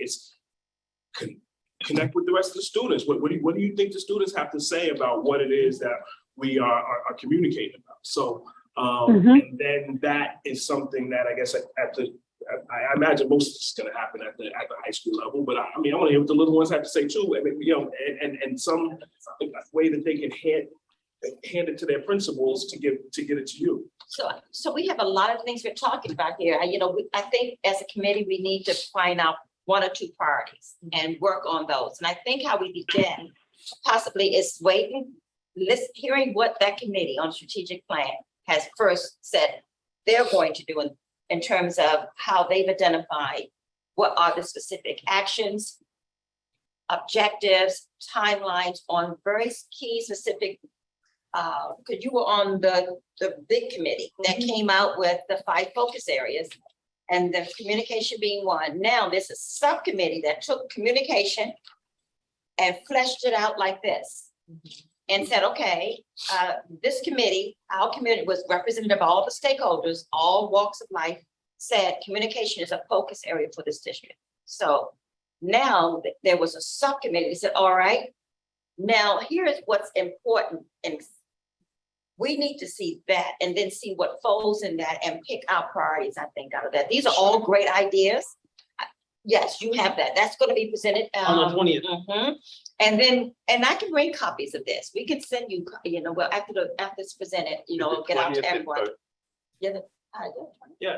Speaker 1: connect with the rest of the students. What do you think the students have to say about what it is that we are communicating about? So, and then that is something that I guess I imagine most of it's going to happen at the high school level, but I want to hear what the little ones have to say too. I mean, and some way that they can hand it to their principals to get it to you.
Speaker 2: So we have a lot of things we're talking about here. I think as a committee, we need to find out one or two priorities and work on those. And I think how we begin possibly is hearing what that committee on strategic plan has first said they're going to do in terms of how they've identified what are the specific actions, objectives, timelines on very key specific, because you were on the big committee that came out with the 5 focus areas and the communication being one. Now there's a subcommittee that took communication and fleshed it out like this and said, okay, this committee, our committee was representative of all the stakeholders, all walks of life, said communication is a focus area for this district. So now there was a subcommittee that said, all right, now here is what's important and we need to see that and then see what falls in that and pick our priorities, I think, out of that. These are all great ideas. Yes, you have that. That's gonna be presented.
Speaker 6: On the 20th.
Speaker 2: And then, and I can bring copies of this. We can send you, well, after it's presented, get out to everyone. Yeah.
Speaker 6: Yeah.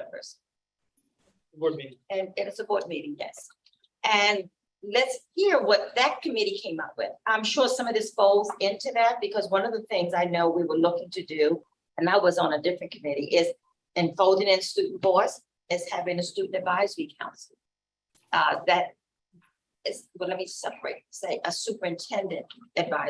Speaker 6: Board meeting.
Speaker 2: And it's a board meeting, yes. And let's hear what that committee came up with. I'm sure some of this falls into that because one of the things I know we were looking to do, and I was on a different committee, is enfolding in student voice, is having a student advisory council. That is, well, let me say a superintendent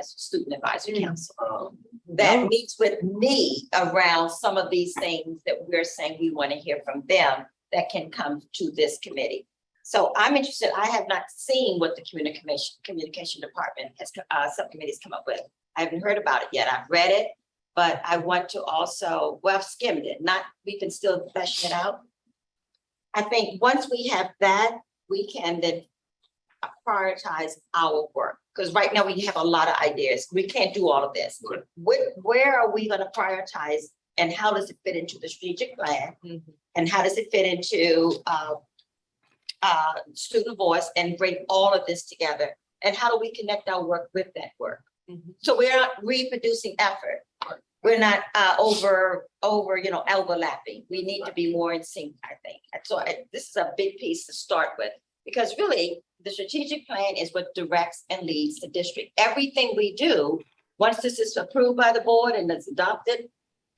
Speaker 2: student advisory council that meets with me around some of these things that we're saying we want to hear from them that can come to this committee. So I'm interested. I have not seen what the communication department has subcommittees come up with. I haven't heard about it yet. I've read it, but I want to also, well, I've skimmed it. We can still flesh it out. I think once we have that, we can then prioritize our work. Because right now we have a lot of ideas. We can't do all of this. Where are we going to prioritize and how does it fit into the strategic plan? And how does it fit into student voice and bring all of this together? And how do we connect our work with that work? So we're not reproducing effort. We're not overlapping. We need to be more in sync, I think. So this is a big piece to start with, because really the strategic plan is what directs and leads the district. Everything we do, once this is approved by the board and it's adopted,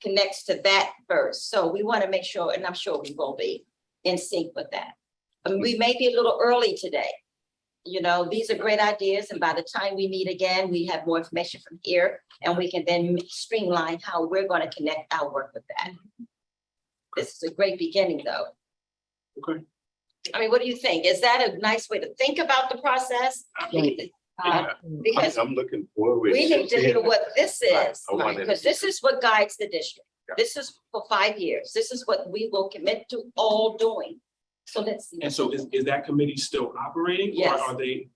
Speaker 2: connects to that first. So we want to make sure, and I'm sure we will be in sync with that. I mean, we may be a little early today. These are great ideas. And by the time we meet again, we have more information from here and we can then streamline how we're going to connect our work with that. This is a great beginning though.
Speaker 1: Okay.
Speaker 2: I mean, what do you think? Is that a nice way to think about the process? Because
Speaker 5: I'm looking forward.
Speaker 2: we need to hear what this is,
Speaker 5: I wanted
Speaker 2: because
Speaker 5: to-
Speaker 2: this is what guides the district.
Speaker 5: Yeah.
Speaker 2: This is for 5 years. This is what we will commit to all doing. So let's see.
Speaker 1: And so is that committee still operating?
Speaker 2: Yes.
Speaker 1: Or are they,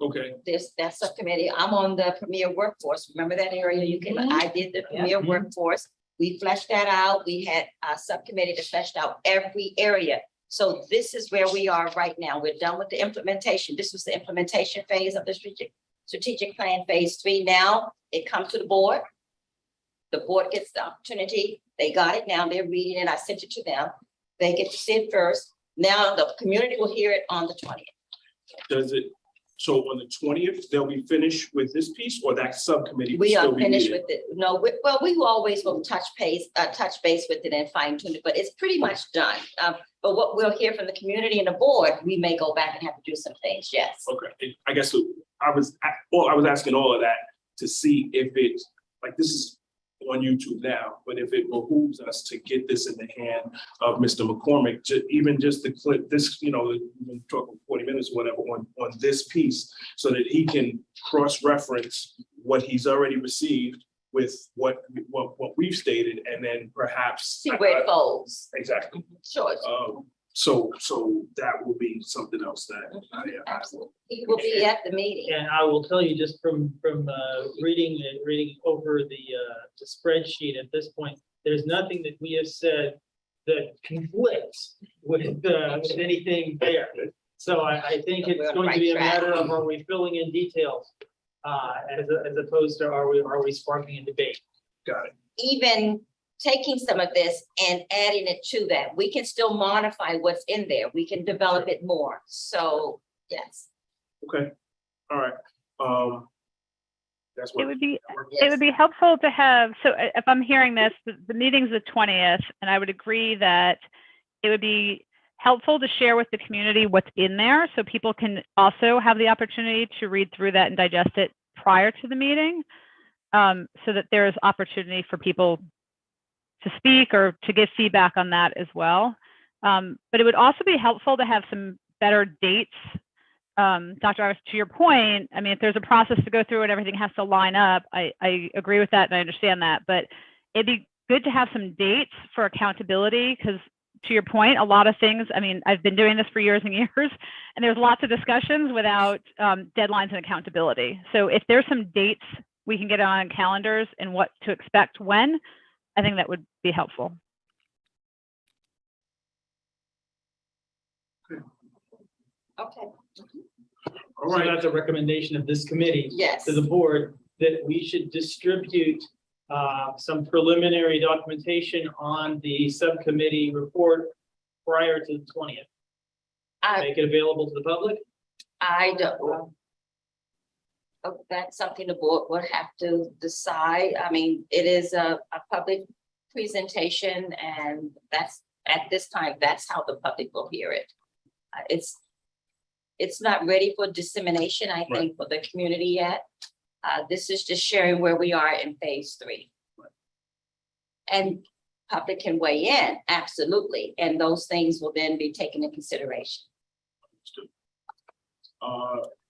Speaker 1: okay,
Speaker 2: There's that subcommittee. I'm on the Premier Workforce. Remember that area? I did the Premier Workforce. We fleshed that out. We had a subcommittee that fleshed out every area. So this is where we are right now. We're done with the implementation. This was the implementation phase of the strategic plan phase 3. Now it comes to the board. The board gets the opportunity. They got it now. They're reading it. I sent it to them. They get to see it first. Now the community will hear it on the 20th.
Speaker 1: So on the 20th, they'll be finished with this piece, or that subcommittee? will
Speaker 2: We
Speaker 1: still
Speaker 2: are
Speaker 1: be
Speaker 2: finished
Speaker 1: meeting?
Speaker 2: with it. No, we always will touch base with it and fine tune it, but it's pretty much done. But what we'll hear from the community and the board, we may go back and have to do some things, yes.
Speaker 1: Okay, I guess I was asking all of that to see if it, like, this is on YouTube now, but if it behooves us to get this in the hand of Mr. McCormick, even just to clip this, we've been talking 40 minutes or whatever on this piece, so that he can cross-reference what he's already received with what we've stated, and then perhaps
Speaker 2: See where it folds.
Speaker 1: exactly.
Speaker 2: Sure.
Speaker 1: So that will be something else that
Speaker 2: Absolutely. He will be at the meeting.
Speaker 6: And I will tell you just from reading over the spreadsheet at this point, there's nothing that we have said that conflicts with anything there. So I think
Speaker 2: We're
Speaker 6: it's
Speaker 2: on
Speaker 6: going
Speaker 2: the
Speaker 6: to be a
Speaker 2: right track.
Speaker 6: matter of, are we filling in details? As opposed to are we sparking a debate?
Speaker 1: got it.
Speaker 2: Even taking some of this and adding it to that, we can still modify what's in there. We can develop it more. So, yes.
Speaker 1: Okay, all right. That's what.
Speaker 9: It would be
Speaker 2: Yes.
Speaker 9: helpful to have, so if I'm hearing this, the meeting's the 20th, and I would agree that it would be helpful to share with the community what's in there, so people can also have the opportunity to read through that and digest it prior to the meeting, so that there is opportunity for people to speak or to give feedback on that as well. But it would also be helpful to have some better dates. Dr. Ives, to your point, I mean, if there's a process to go through and everything has to line up, I agree with that and I understand that, but it'd be good to have some dates for accountability, because to your point, a lot of things, I mean, I've been doing this for years and years, and there's lots of discussions without deadlines and accountability. So if there's some dates we can get it on calendars and what to expect when, I think that would be helpful.
Speaker 2: Okay,
Speaker 1: All
Speaker 6: So
Speaker 1: right,
Speaker 6: that's a recommendation of this committee
Speaker 2: yes.
Speaker 6: to the board that we should distribute some preliminary documentation on the subcommittee report prior to the 20th.
Speaker 2: I,
Speaker 6: Make it available to the public.
Speaker 2: I don't. That's something the board would have to decide. I mean, it is a public presentation and that's, at this time, that's how the public will hear it. It's not ready for dissemination, I think, for the community yet. This is just sharing where we are in phase 3. And public can weigh in, absolutely, and those things will then be taken into consideration.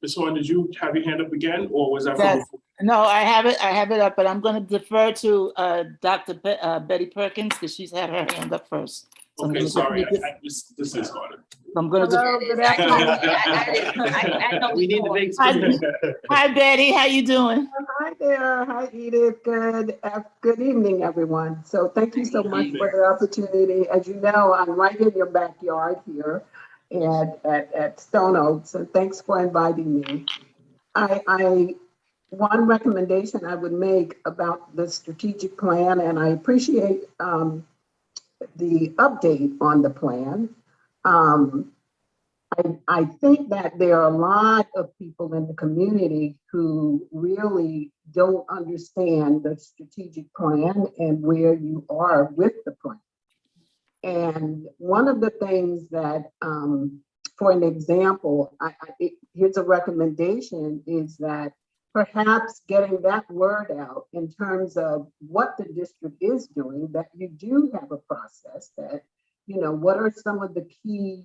Speaker 1: Ms. Horn, did you have your hand up again, or was that?
Speaker 8: Yes. No, I have it up, but I'm going to defer to Dr. Betty Perkins because she's had her hand up first. So I'm
Speaker 1: Okay,
Speaker 8: gonna
Speaker 1: sorry,
Speaker 8: go-
Speaker 1: this is harder.
Speaker 8: I'm going to.
Speaker 10: Hello, good afternoon.
Speaker 2: I know
Speaker 6: We need to make.
Speaker 8: Hi, Betty. How you doing?
Speaker 11: Hi there. Hi, Edith. Good evening, everyone. So thank you so much for the opportunity. As you know, I'm right in your backyard here at Stone Oaks, and thanks for inviting me. One recommendation I would make about the strategic plan, and I appreciate the update on the plan. I think that there are a lot of people in the community who really don't understand the strategic plan and where you are with the plan. And one of the things that, for an example, here's a recommendation, is that perhaps getting that word out in terms of what the district is doing, that you do have a process that, what are some of the key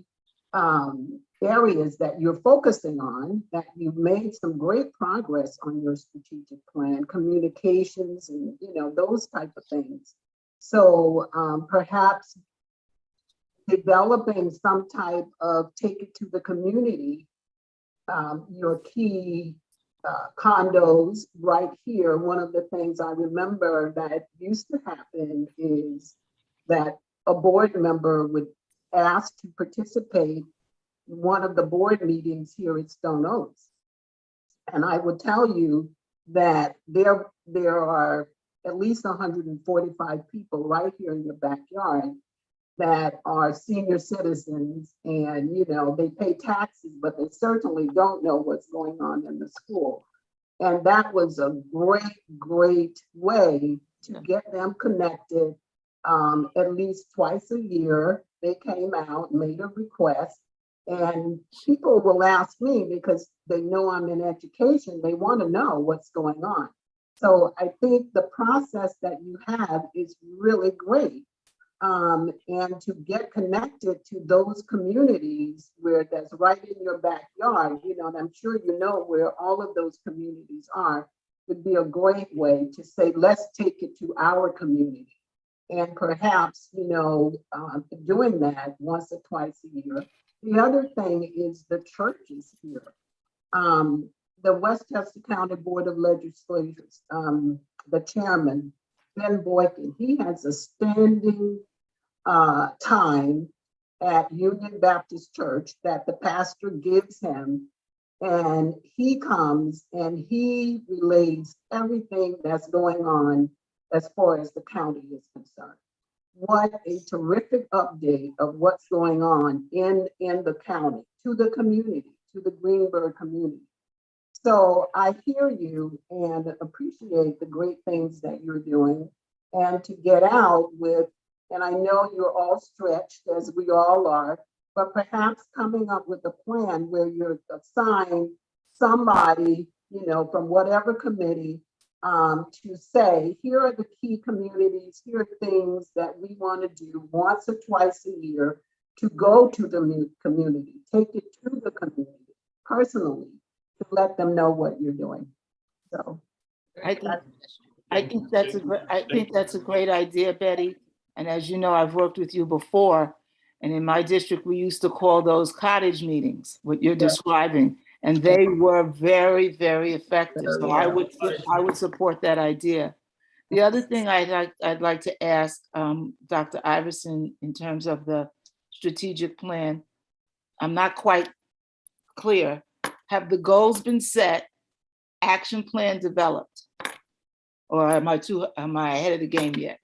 Speaker 11: areas that you're focusing on, that you've made some great progress on your strategic plan, communications and, those type of things. So perhaps developing some type of take it to the community, your key condos right here. One of the things I remember that used to happen is that a board member would ask to participate in one of the board meetings here at Stone Oaks. And I would tell you that there are at least 145 people right here in your backyard that are senior citizens, and they pay taxes, but they certainly don't know what's going on in the school. And that was a great way to get them connected. At least twice a year, they came out, made a request, and people will ask me because they know I'm in education, they want to know what's going on. So I think the process that you have is really great. And to get connected to those communities where that's right in your backyard, and I'm sure you know where all of those communities are, would be a great way to say, let's take it to our community. And perhaps, doing that once or twice a year. The other thing is the churches here. The Westchester County Board of Legislators, the chairman, Ben Boykin, he has a standing time at Union Baptist Church that the pastor gives him, and he comes and he relays everything that's going on as far as the county is concerned. What a terrific update of what's going on in the county, to the community, to the Greenburgh community. So I hear you and appreciate the great things that you're doing, and to get out with, and I know you're all stretched, as we all are, but perhaps coming up with a plan where you're assigned somebody, from whatever committee, to say, here are the key communities, here are things that we want to do once or twice a year to go to the community, take it to the community personally, to let them know what you're doing. So
Speaker 8: I think that's a great idea, Betty. And as you know, I've worked with you before, and in my district, we used to call those cottage meetings, what you're describing. And they were very, very effective. So I would support that idea. The other thing I'd like to ask Dr. Iverson in terms of the strategic plan, I'm not quite clear. Have the goals been set, action plan developed? Or am I ahead of the game yet?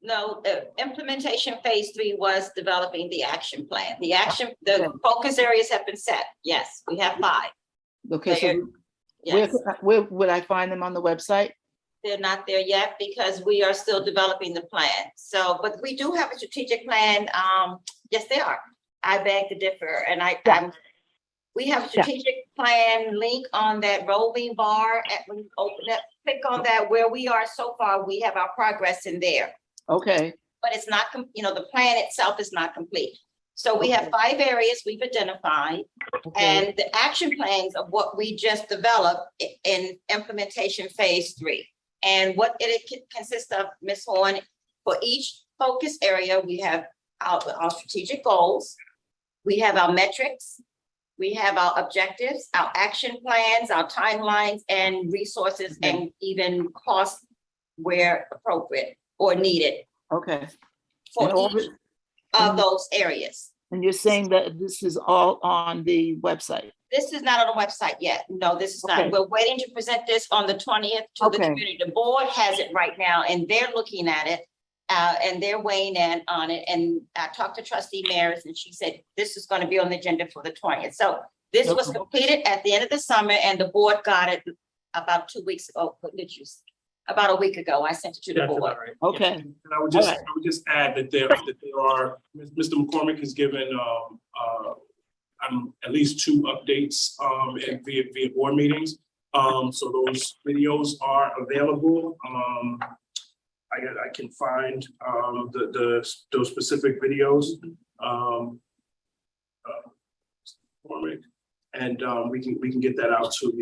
Speaker 2: No, the implementation phase 3 was developing the action plan. The focus areas have been set. Yes, we have 5.
Speaker 8: Okay, so
Speaker 2: Yes,
Speaker 8: where would I find them on the website?
Speaker 2: they're not there yet because we are still developing the plan. So, but we do have a strategic plan. Yes, they are. I beg to differ, and we have a strategic plan link on that rolling bar. When you open it, click on that. Where we are so far, we have our progress in there.
Speaker 8: Okay.
Speaker 2: But it's not, the plan itself is not complete. So we have 5 areas we've identified, and the action plans of what we just developed in implementation phase 3. And what it consists of, Ms. Horn, for each focus area, we have our strategic goals, we have our metrics, we have our objectives, our action plans, our timelines, and resources, and even costs where appropriate or needed.
Speaker 8: Okay.
Speaker 2: For each of those areas.
Speaker 8: And you're saying that this is all on the website?
Speaker 2: This is not on the website yet. No, this is not. We're waiting to present this on the 20th to the community. The board has it right now, and they're looking at it, and they're weighing in on it. And I talked to Trustee Maris, and she said this is going to be on the agenda for the 20th. So this was completed at the end of the summer, and the board got it about 2 weeks ago. About a week ago, I sent it to the board.
Speaker 8: Okay.
Speaker 1: And I would just add that there are, Mr. McCormick has given at least 2 updates via board meetings. So those videos are available. I can find those specific videos. And we can get that out to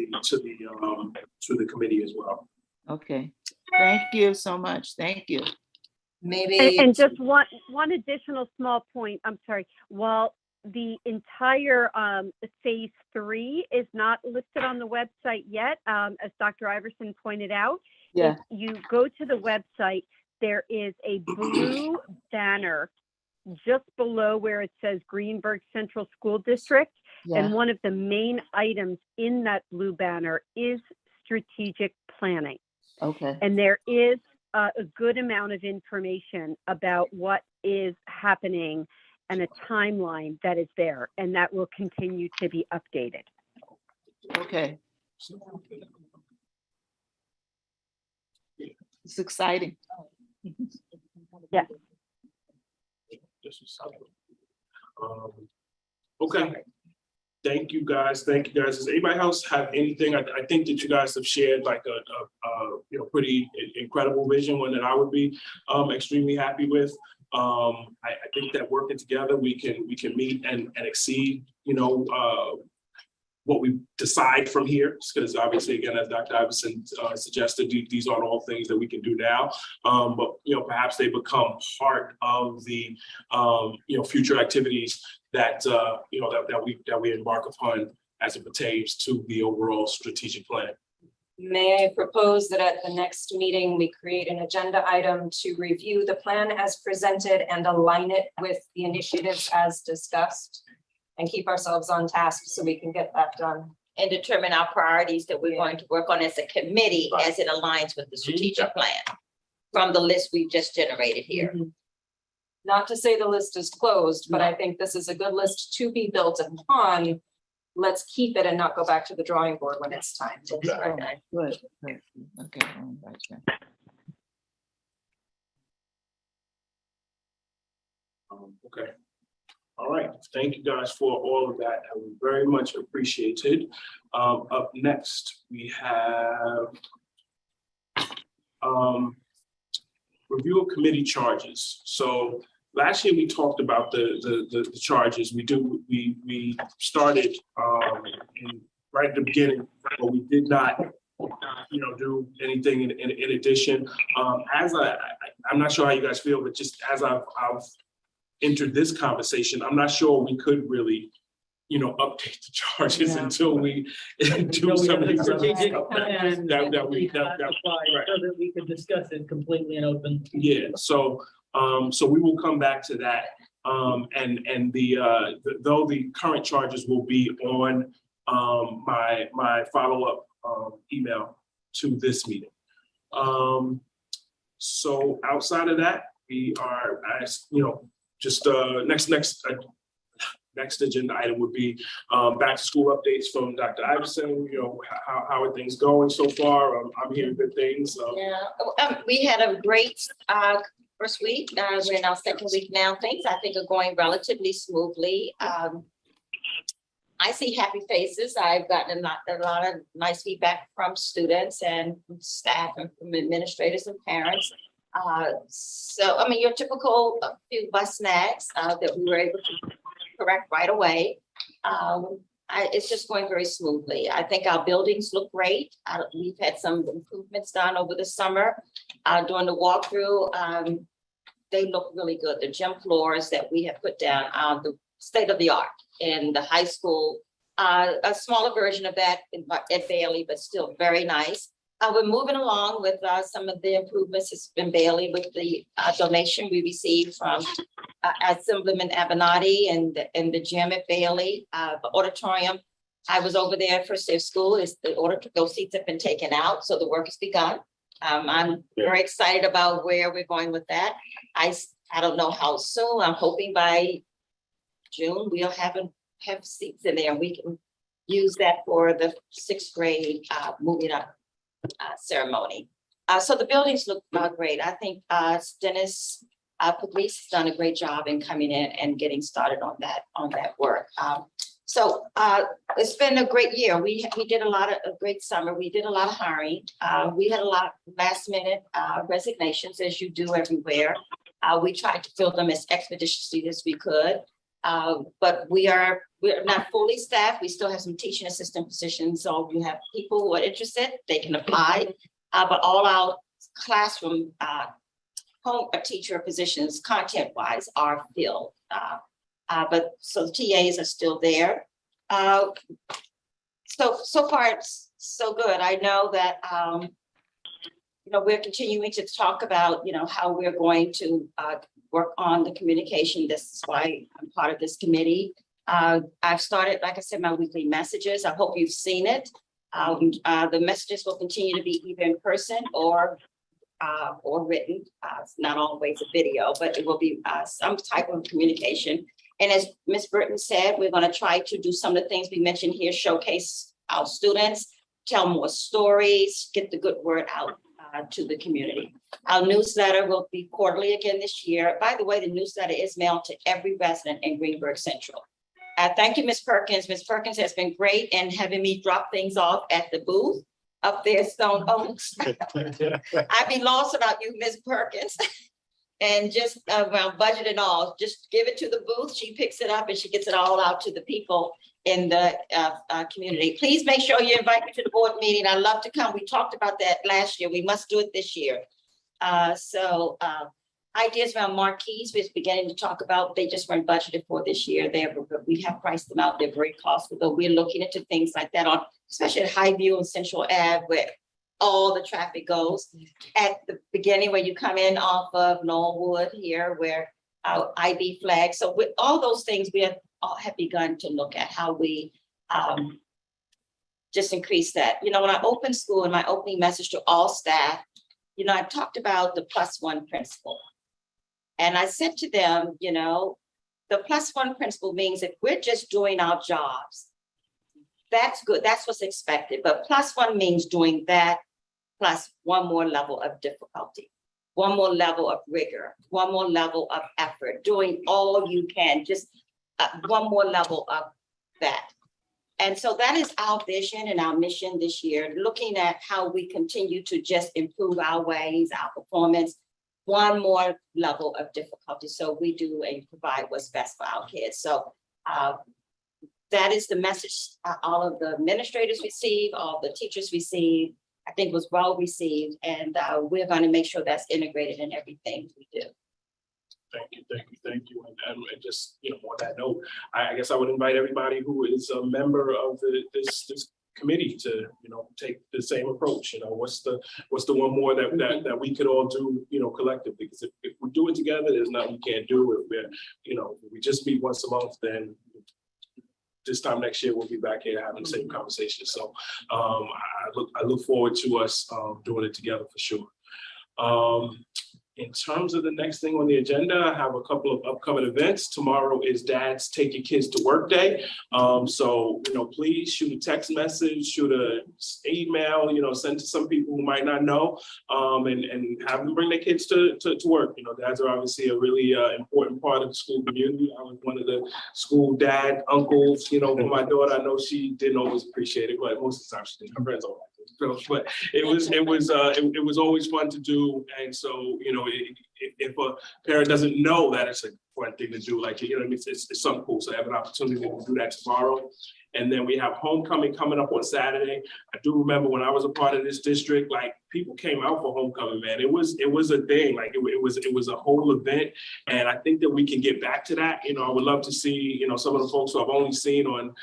Speaker 1: the committee as well.
Speaker 8: Okay, thank you so much. Thank you.
Speaker 2: Maybe.
Speaker 10: And just one additional small point, I'm sorry. While the entire phase 3 is not listed on the website yet, as Dr. Iverson pointed out, if you go to the website, there is a blue banner just below where it says Greenburgh Central School District. And one of the main items in that blue banner is strategic planning.
Speaker 8: Okay.
Speaker 10: And there is a good amount of information about what is happening and a timeline that is there, and that will continue to be updated.
Speaker 8: Okay. It's exciting.
Speaker 10: Yeah.
Speaker 1: Okay. Thank you guys. Does anybody else have anything? I think that you guys have shared like a pretty incredible vision, one that I would be extremely happy with. I think that working together, we can meet and exceed, what we decide from here, because obviously, again, as Dr. Iverson suggested, these aren't all things that we can do now, but perhaps they become part of the future activities that we embark upon as it pertains to the overall strategic plan.
Speaker 4: May I propose that at the next meeting, we create an agenda item to review the plan as presented and align it with the initiatives as discussed, and keep ourselves on task so we can get that done.
Speaker 2: And determine our priorities that we're going to work on as a committee as it aligns with the strategic plan from the list we've just generated here.
Speaker 4: Not to say the list is closed, but I think this is a good list to be built upon. Let's keep it and not go back to the drawing board when it's time.
Speaker 8: Okay. Good. Okay.
Speaker 1: Okay. All right. Thank you guys for all of that. I would very much appreciated. Up next, we have review of committee charges. So last year we talked about the charges. We started right at the beginning, but we did not do anything in addition. I'm not sure how you guys feel, but just as I've entered this conversation, I'm not sure we could really, update the charges
Speaker 6: Yeah.
Speaker 1: until we do
Speaker 6: Until we
Speaker 1: some
Speaker 6: have
Speaker 1: of
Speaker 6: a
Speaker 1: these other
Speaker 6: strategic
Speaker 1: stuff
Speaker 6: plan
Speaker 1: that we,
Speaker 6: applied,
Speaker 1: right.
Speaker 6: so that we could discuss it completely and open.
Speaker 1: Yeah, so we will come back to that. And though the current charges will be on my follow-up email to this meeting. So outside of that, we are, just next agenda item would be back to school updates from Dr. Iverson. How are things going so far? I'm hearing good things.
Speaker 2: Yeah, we had a great first week. We're in our second week now. Things I think are going relatively smoothly. I see happy faces. I've gotten a lot of nice feedback from students and from staff and from administrators and parents. So, I mean, your typical few bus snags that we were able to correct right away. It's just going very smoothly. I think our buildings look great. We've had some improvements done over the summer. During the walkthrough, they look really good. The gym floors that we have put down are the state of the art in the high school. A smaller version of that at Bailey, but still very nice. We're moving along with some of the improvements in Bailey with the donation we received from Assemblyman Avenatti and the gym at Bailey, the auditorium. I was over there first day of school. Those seats have been taken out, so the work has begun. I'm very excited about where we're going with that. I don't know how soon. I'm hoping by June we'll have seats in there and we can use that for the 6th grade moving up ceremony. So the buildings look great. I think Dennis Pugliese has done a great job in coming in and getting started on that work. So it's been a great year. We did a great summer. We did a lot of hiring. We had a lot of last minute resignations, as you do everywhere. We tried to fill them as expeditiously as we could. But we're not fully staffed. We still have some teaching assistant positions. So if you have people who are interested, they can apply. But all our classroom home teacher positions, content-wise, are filled. But so the TAs are still there. So far it's so good. I know that we're continuing to talk about how we're going to work on the communication. This is why I'm part of this committee. I've started, like I said, my weekly messages. I hope you've seen it. The messages will continue to be either in person or written. It's not always a video, but it will be some type of communication. And as Ms. Burton said, we're going to try to do some of the things we mentioned here, showcase our students, tell more stories, get the good word out to the community. Our newsletter will be quarterly again this year. By the way, the newsletter is mailed to every resident in Greenburgh Central. Thank you, Ms. Perkins. Ms. Perkins has been great in having me drop things off at the booth up there, Stone Oaks. I'd be lost about you, Ms. Perkins. And just around budget and all, just give it to the booth. She picks it up and she gets it all out to the people in the community. Please make sure you invite me to the board meeting. I'd love to come. We talked about that last year. We must do it this year. Ideas around marquees, we're beginning to talk about. They just weren't budgeted for this year. We have priced them out. They're very costly, but we're looking into things like that especially at Highview and Central Ave, where all the traffic goes. At the beginning where you come in off of Knollwood here, where our IB flag. So with all those things, we have begun to look at how we just increase that. When I opened school in my opening message to all staff, I talked about the +1 principle. And I said to them, the +1 principle means if we're just doing our jobs, that's good. That's what's expected. But +1 means doing that plus one more level of difficulty, one more level of rigor, one more level of effort, doing all you can, just one more level of that. And so that is our vision and our mission this year, looking at how we continue to just improve our ways, our performance, one more level of difficulty. So we do and provide what's best for our kids. So that is the message all of the administrators receive, all the teachers receive. I think was well received, and we're going to make sure that's integrated in everything we do.
Speaker 1: Thank you. And just, on that note, I guess I would invite everybody who is a member of this committee to, take the same approach. What's the one more that we could all do, collectively? Because if we do it together, there's nothing we can't do. If we just meet once a month, then this time next year we'll be back here having the same conversation. So I look forward to us doing it together for sure. In terms of the next thing on the agenda, I have a couple of upcoming events. Tomorrow is Dad's Take Your Kids to Work Day. So, please shoot a text message, shoot an email, send to some people who might not know, and have them bring their kids to work. Dads are obviously a really important part of the school community. I was one of the school dad uncles, for my daughter. I know she didn't always appreciate it, but most of the time she did. Her friends all like it. But it was always fun to do. And so, if a parent doesn't know that it's a fun thing to do, it's something cool. So I have an opportunity to do that tomorrow. And then we have homecoming coming up on Saturday. I do remember when I was a part of this district, people came out for homecoming, man. It was a thing. It was a whole event. And I think that we can get back to that. I would love to see, some of the folks who I've only seen on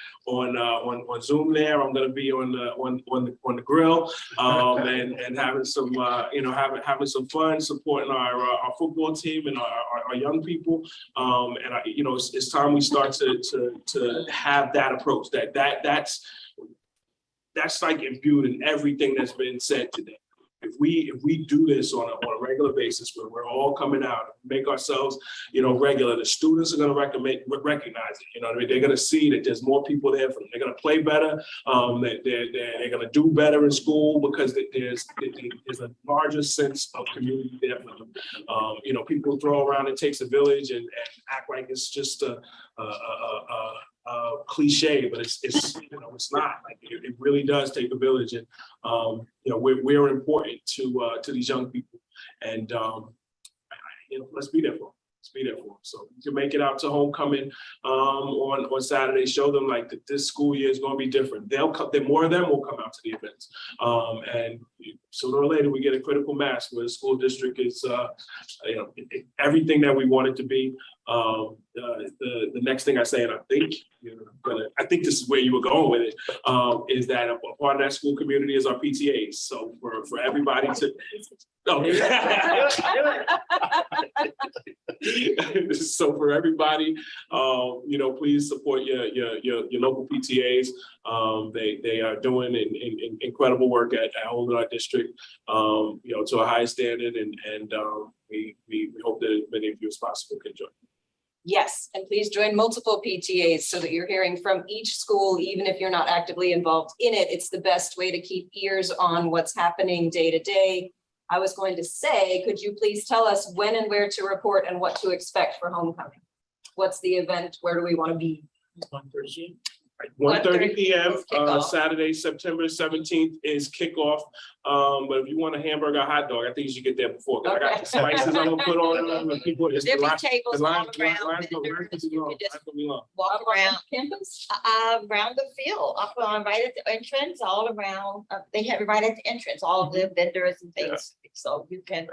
Speaker 1: Zoom there. I'm gonna be on the grill and having some having some fun, supporting our football team and our young people. It's time we start to have that approach. That's like imbued in everything that's been said today. If we do this on a regular basis, where we're all coming out, make ourselves, regular, the students are going to recognize it. They're going to see that there's more people there for them. They're going to play better. They're going to do better in school because there's a larger sense of community there for them. People throw around it takes a village and act like it's just a cliche, but it's not. It really does take a village, and we're important to these young people, and let's be there for them. Let's be there for them. So you can make it out to homecoming on Saturday. Show them that this school year is going to be different. They'll come. More of them will come out to the events, and sooner or later we get a critical mass where the school district is, everything that we want it to be. The next thing I say, and I think this is where you were going with it, is that a part of that school community is our PTAs. So for everybody to, so for everybody, please support your local PTAs. They are doing incredible work at holding our district, to a high standard, and we hope that as many of you as possible can join.
Speaker 4: Yes, and please join multiple PTAs so that you're hearing from each school, even if you're not actively involved in it. It's the best way to keep ears on what's happening day to day. I was going to say, could you please tell us when and where to report and what to expect for homecoming? What's the event? Where do we want to be?
Speaker 1: 1:30 p.m.
Speaker 4: Kickoff.
Speaker 1: Saturday, September 17th is kickoff. But if you want a hamburger or hot dog, I think you should get there before. I got the spices I'm gonna put on them, and people.
Speaker 2: There'll be tables all around. You can just walk around
Speaker 4: Campus?
Speaker 2: around the field, right at the entrance, all around. They have it right at the entrance, all of the vendors and things. So you can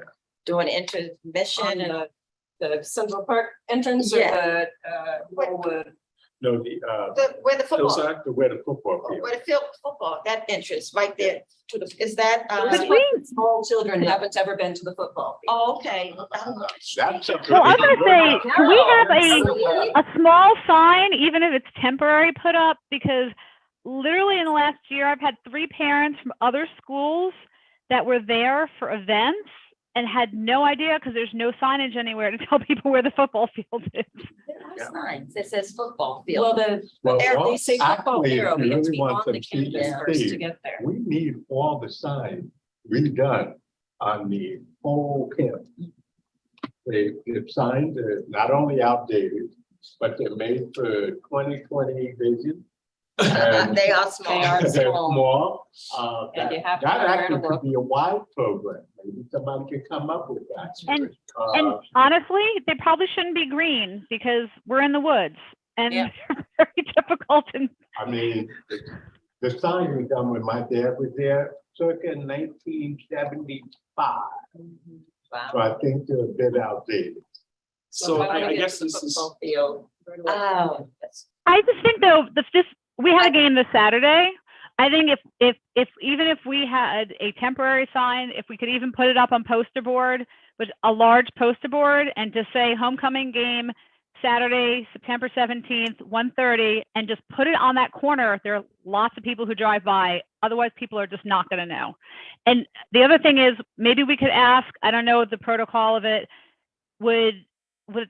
Speaker 2: do an intermission and
Speaker 4: The Central Park entrance or
Speaker 2: Yeah.
Speaker 5: No,
Speaker 2: where the football,
Speaker 5: where the football field.
Speaker 2: where the field football, that entrance right there to the, is that?
Speaker 4: Small children haven't ever been to the football field.
Speaker 2: Oh, okay.
Speaker 5: That's a
Speaker 9: Well, I'm
Speaker 5: good-
Speaker 9: gonna say, can we have a small sign, even if it's temporary, put up? Because literally in the last year, I've had 3 parents from other schools that were there for events and had no idea because there's no signage anywhere to tell people where the football field is.
Speaker 2: There are signs that says football field.
Speaker 5: Well,
Speaker 4: They say football
Speaker 5: actually, if
Speaker 4: hero,
Speaker 5: you
Speaker 4: we have to
Speaker 5: really
Speaker 4: be
Speaker 5: want
Speaker 4: on
Speaker 5: some
Speaker 4: the campus first to get there.
Speaker 5: We need all the signs redone on the whole campus. The signs are not only outdated, but they're made for 2020 vision. And
Speaker 2: They are small.
Speaker 4: They are
Speaker 5: they're
Speaker 4: small.
Speaker 5: small.
Speaker 4: And you have to
Speaker 5: That
Speaker 4: know where to
Speaker 5: actually
Speaker 4: look.
Speaker 5: could be a wide program. Maybe somebody could come up with that.
Speaker 9: And honestly, they probably shouldn't be green because we're in the woods and
Speaker 2: Yeah.
Speaker 9: they're very difficult. And
Speaker 5: I mean, the sign was done when my dad was there, circa 1975.
Speaker 2: Wow.
Speaker 5: So I think they're a bit outdated.
Speaker 1: So
Speaker 2: How do we
Speaker 1: I
Speaker 2: get
Speaker 1: guess
Speaker 2: to the
Speaker 1: this is,
Speaker 2: football field? Oh, that's-
Speaker 9: I just think though, we had a game this Saturday. I think if even if we had a temporary sign, if we could even put it up on poster board, but a large poster board and just say homecoming game Saturday, September 17th, 1:30, and just put it on that corner. There are lots of people who drive by. Otherwise, people are just not going to know. And the other thing is, maybe we could ask, I don't know the protocol of it, would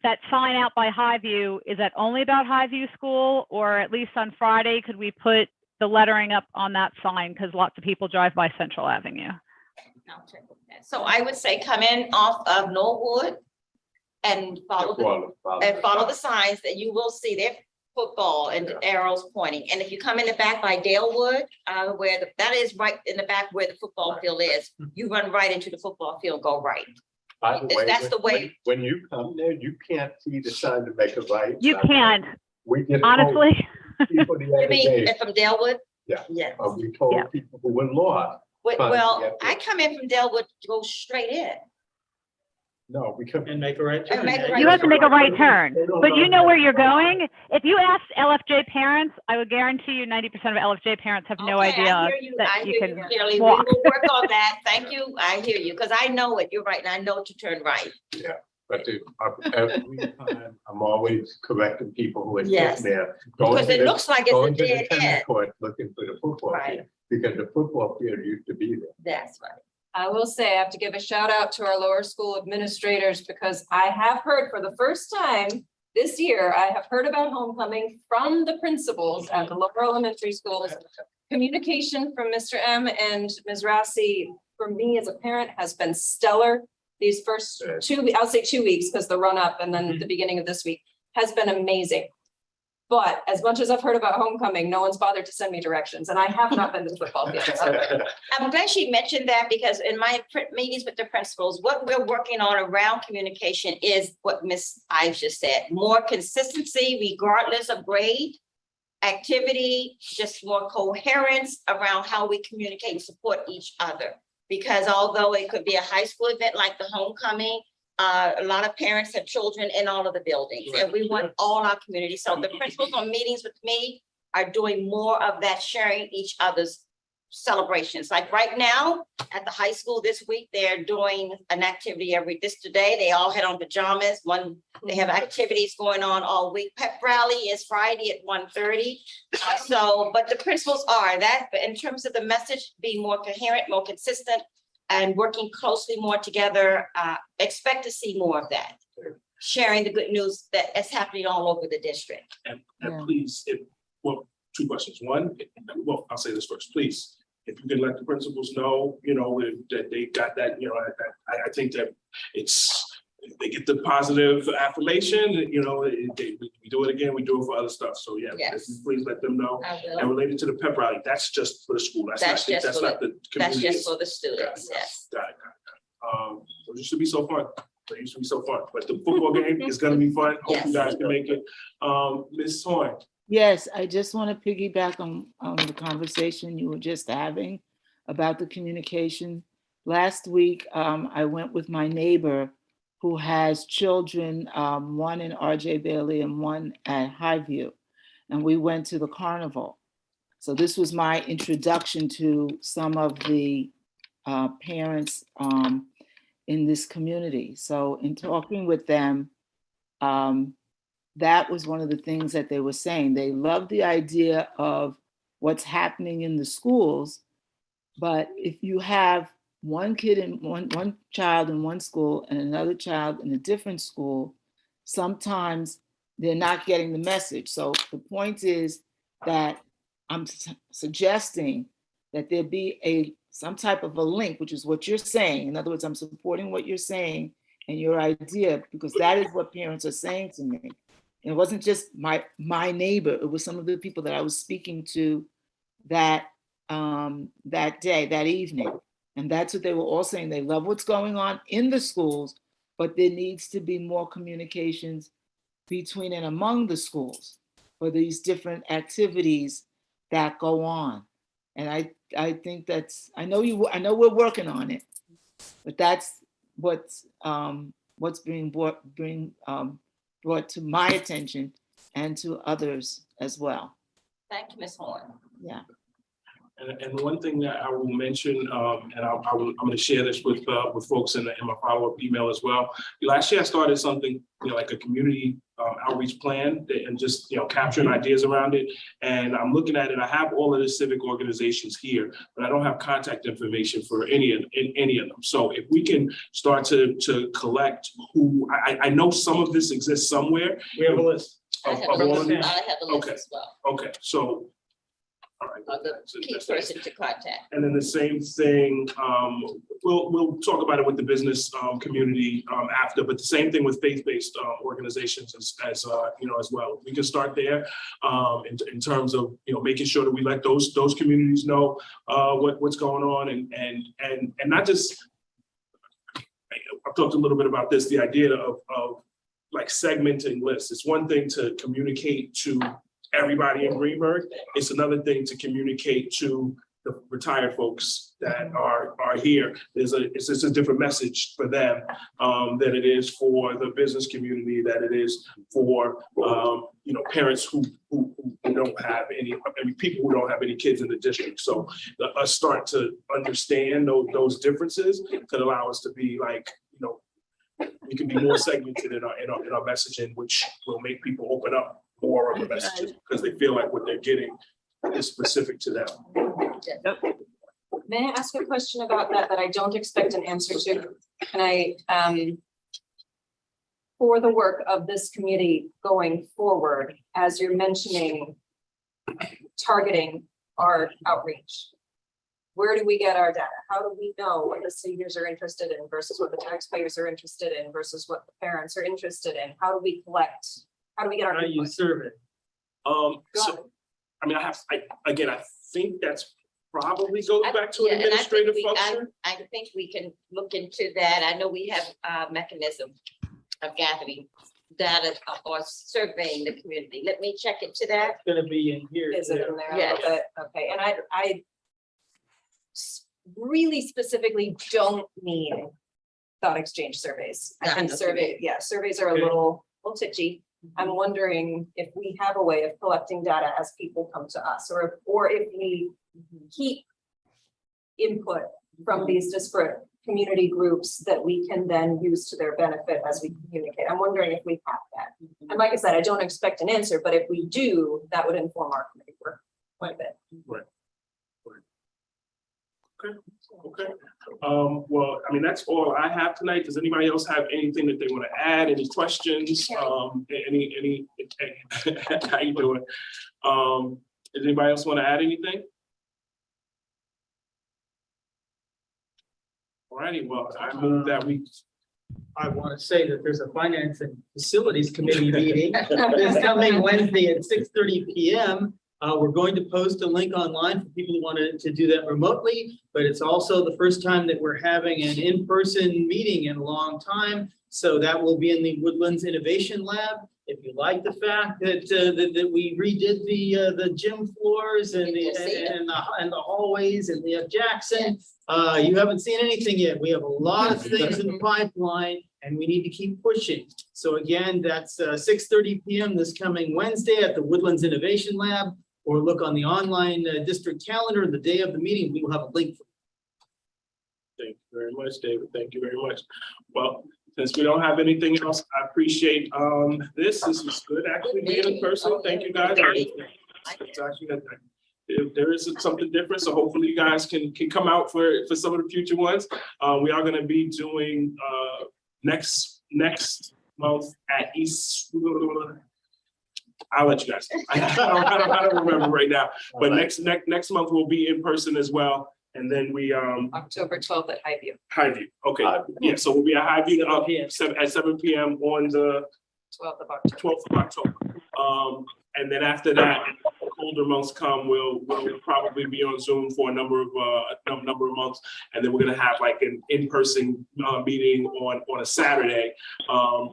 Speaker 9: that sign out by Highview, is that only about Highview School? Or at least on Friday, could we put the lettering up on that sign? Because lots of people drive by Central Avenue.
Speaker 2: I'll check with that. So I would say come in off of Norwood and follow the signs that you will see their football and the arrows pointing. And if you come in the back by Dalewood, that is right in the back where the football field is, you run right into the football field, go right.
Speaker 5: By the way,
Speaker 2: That's the way.
Speaker 5: when you come there, you can't see the sign to make a right.
Speaker 9: You can't,
Speaker 5: We get
Speaker 9: honestly.
Speaker 5: people the
Speaker 2: You
Speaker 5: other
Speaker 2: mean
Speaker 5: day,
Speaker 2: from Dalewood?
Speaker 5: Yeah.
Speaker 2: Yes.
Speaker 5: we told
Speaker 9: Yeah.
Speaker 5: people who were lost.
Speaker 2: Well, I come in from Dalewood, go straight in.
Speaker 5: No, we come.
Speaker 6: And make a right turn.
Speaker 2: And make a right
Speaker 9: You have to make a right
Speaker 5: They
Speaker 9: turn,
Speaker 5: don't
Speaker 9: but you know
Speaker 5: that.
Speaker 9: where you're going. If you ask LFJ parents, I would guarantee you 90% of LFJ parents have no
Speaker 2: Okay,
Speaker 9: idea
Speaker 2: I hear you. I
Speaker 9: that you
Speaker 2: hear you
Speaker 9: can
Speaker 2: clearly. We
Speaker 9: walk.
Speaker 2: will work on that. Thank you. I hear you, because I know it. You're right, and I know to turn right.
Speaker 5: But every time, I'm always correcting people who are
Speaker 2: Yes.
Speaker 5: sitting there.
Speaker 2: Because it looks like it's a
Speaker 5: Going to the
Speaker 2: dead
Speaker 5: tennis
Speaker 2: end.
Speaker 5: court looking for the football
Speaker 2: Right.
Speaker 5: field, because the football field used to be there.
Speaker 2: That's right.
Speaker 4: I will say, I have to give a shout out to our lower school administrators, because I have heard for the first time this year, I have heard about homecoming from the principals at the lower elementary schools. Communication from Mr. M and Ms. Rassi, for me as a parent, has been stellar. These first I'll say 2 weeks, because the run up and then the beginning of this week has been amazing. But as much as I've heard about homecoming, no one's bothered to send me directions, and I have not been to the football field. So
Speaker 2: I'm glad she mentioned that, because in my meetings with the principals, what we're working on around communication is what Ms. Ives just said, more consistency regardless of grade, activity, just more coherence around how we communicate and support each other. Because although it could be a high school event like the homecoming, a lot of parents have children in all of the buildings, and we want all our community. So the principals on meetings with me are doing more of that, sharing each other's celebrations. Like right now at the high school this week, they're doing an activity today. They all had on pajamas. They have activities going on all week. Pep rally is Friday at 1:30. But the principals are that, but in terms of the message, being more coherent, more consistent, and working closely more together, expect to see more of that. Sharing the good news that is happening all over the district.
Speaker 1: and please, two questions. One, I'll say this first, please. If you can let the principals know, that they got that, I think that they get the positive affirmation, we do it again, we do it for other stuff. So
Speaker 2: Yes.
Speaker 1: please let them know.
Speaker 2: I will.
Speaker 1: And related to the pep rally, that's just for the school.
Speaker 2: That's just
Speaker 1: not the
Speaker 2: That's
Speaker 1: community.
Speaker 2: just for the students, yes.
Speaker 1: Got it. It used to be so fun. It used to be so fun, but the football game is gonna be fun. Hope you
Speaker 2: Yes.
Speaker 1: guys can make it. Ms. Horn.
Speaker 8: Yes, I just want to piggyback on the conversation you were just having about the communication. Last week, I went with my neighbor who has children, one in RJ Bailey and one at Highview, and we went to the carnival. So this was my introduction to some of the parents in this community. So in talking with them, that was one of the things that they were saying. They love the idea of what's happening in the schools, but if you have one kid in one child in one school and another child in a different school, sometimes they're not getting the message. So the point is that I'm suggesting that there be some type of a link, which is what you're saying. In other words, I'm supporting what you're saying and your idea, because that is what parents are saying to me. And it wasn't just my neighbor, it was some of the people that I was speaking to that day, that evening. And that's what they were all saying. They love what's going on in the schools, but there needs to be more communications between and among the schools for these different activities that go on. And I think I know we're working on it, but that's what's what's being brought to my attention and to others as well.
Speaker 2: Thank you, Ms. Horn.
Speaker 8: Yeah.
Speaker 1: And one thing that I will mention, and I'm going to share this with folks in my follow-up email as well. Last year I started something, like a community outreach plan and just, capturing ideas around it. And I'm looking at it. I have all of the civic organizations here, but I don't have contact information for any of them. So if we can start to collect who, I know some of this exists somewhere.
Speaker 6: We have a list.
Speaker 2: I
Speaker 1: Of
Speaker 2: have
Speaker 1: all
Speaker 2: a
Speaker 1: of
Speaker 2: list
Speaker 1: these?
Speaker 2: I have a list
Speaker 1: Okay.
Speaker 2: as well,
Speaker 1: Okay, so. All right.
Speaker 2: of the key person to contact.
Speaker 1: And then the same thing, we'll talk about it with the business community after, but the same thing with faith-based organizations as well. We can start there in terms of making sure that we let those communities know what's going on and not just. I've talked a little bit about this, the idea of like segmenting lists. It's one thing to communicate to everybody in Greenburgh. It's another thing to communicate to the retired folks that are here. It's just a different message for them than it is for the business community, that it is for parents who don't have people who don't have any kids in the district. So us start to understand those differences could allow us to be like, we can be more segmented in our messaging, which will make people open up more of the messages because they feel like what they're getting is specific to them.
Speaker 4: May I ask a question about that I don't expect an answer to? Can I, for the work of this committee going forward, as you're mentioning, targeting our outreach, where do we get our data? How do we know what the seniors are interested in versus what the taxpayers are interested in versus what the parents are interested in? How do we collect? How do we get our?
Speaker 6: How do you survey?
Speaker 1: So, I think that's probably goes back to
Speaker 2: Yeah,
Speaker 1: an
Speaker 2: and I think
Speaker 1: administrative function.
Speaker 2: I think we can look into that. I know we have a mechanism of gathering data or surveying the community. Let me check into that.
Speaker 6: It's gonna be in here.
Speaker 4: Is it
Speaker 6: too.
Speaker 4: in there?
Speaker 2: Yes.
Speaker 4: Okay, and I really specifically don't mean thought exchange surveys. I think surveys are a
Speaker 6: Okay.
Speaker 4: little touchy. I'm wondering if we have a way of collecting data as people come to us, or if we keep input from these disparate community groups that we can then use to their benefit as we communicate. I'm wondering if we have that. And like I said, I don't expect an answer, but if we do, that would inform our committee work quite a bit.
Speaker 1: Right. Okay. Well, that's all I have tonight. Does anybody else have anything that they want to add? Any questions? Any how you doing? Does anybody else want to add anything? All righty, well, I move that we.
Speaker 6: I want to say that there's a finance and facilities committee meeting this coming Wednesday at 6:30 p.m. We're going to post a link online for people who wanted to do that remotely, but it's also the first time that we're having an in-person meeting in a long time. So that will be in the Woodlands Innovation Lab. If you like the fact that we redid the gym floors and the hallways and we have Jackson, you haven't seen anything yet. We have a lot of things in the pipeline and we need to keep pushing. So again, that's 6:30 p.m. this coming Wednesday at the Woodlands Innovation Lab, or look on the online district calendar the day of the meeting. We will have a link.
Speaker 1: Thank you very much, David. Thank you very much. Well, since we don't have anything else, I appreciate this. This was good actually being in person. Thank you guys. It's actually there is something different, so hopefully you guys can come out for some of the future ones. We are going to be doing next month at East. I'll let you guys. I don't remember right now, but next month we'll be in person as well. And then we
Speaker 4: October 12th at Highview.
Speaker 1: Highview. Okay. Yeah. So we'll be at Highview at 7 p.m. on the 12th of October. And then after that, colder months come, we'll probably be on Zoom for a number of months, and then we're gonna have like an in-person meeting on a Saturday,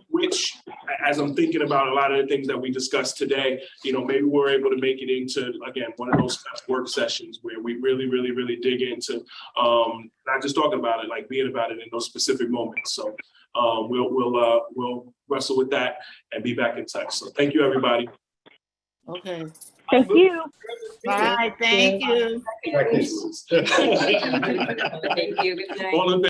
Speaker 1: which, as I'm thinking about a lot of the things that we discussed today, maybe we're able to make it into, again, one of those work sessions where we really dig into not just talking about it, like being about it in those specific moments. So we'll wrestle with that and be back in touch. So thank you, everybody.
Speaker 8: Okay.
Speaker 10: Thank you.
Speaker 8: Bye, thank you.
Speaker 5: Thank you.
Speaker 2: Thank you. Good night.
Speaker 1: All in favor?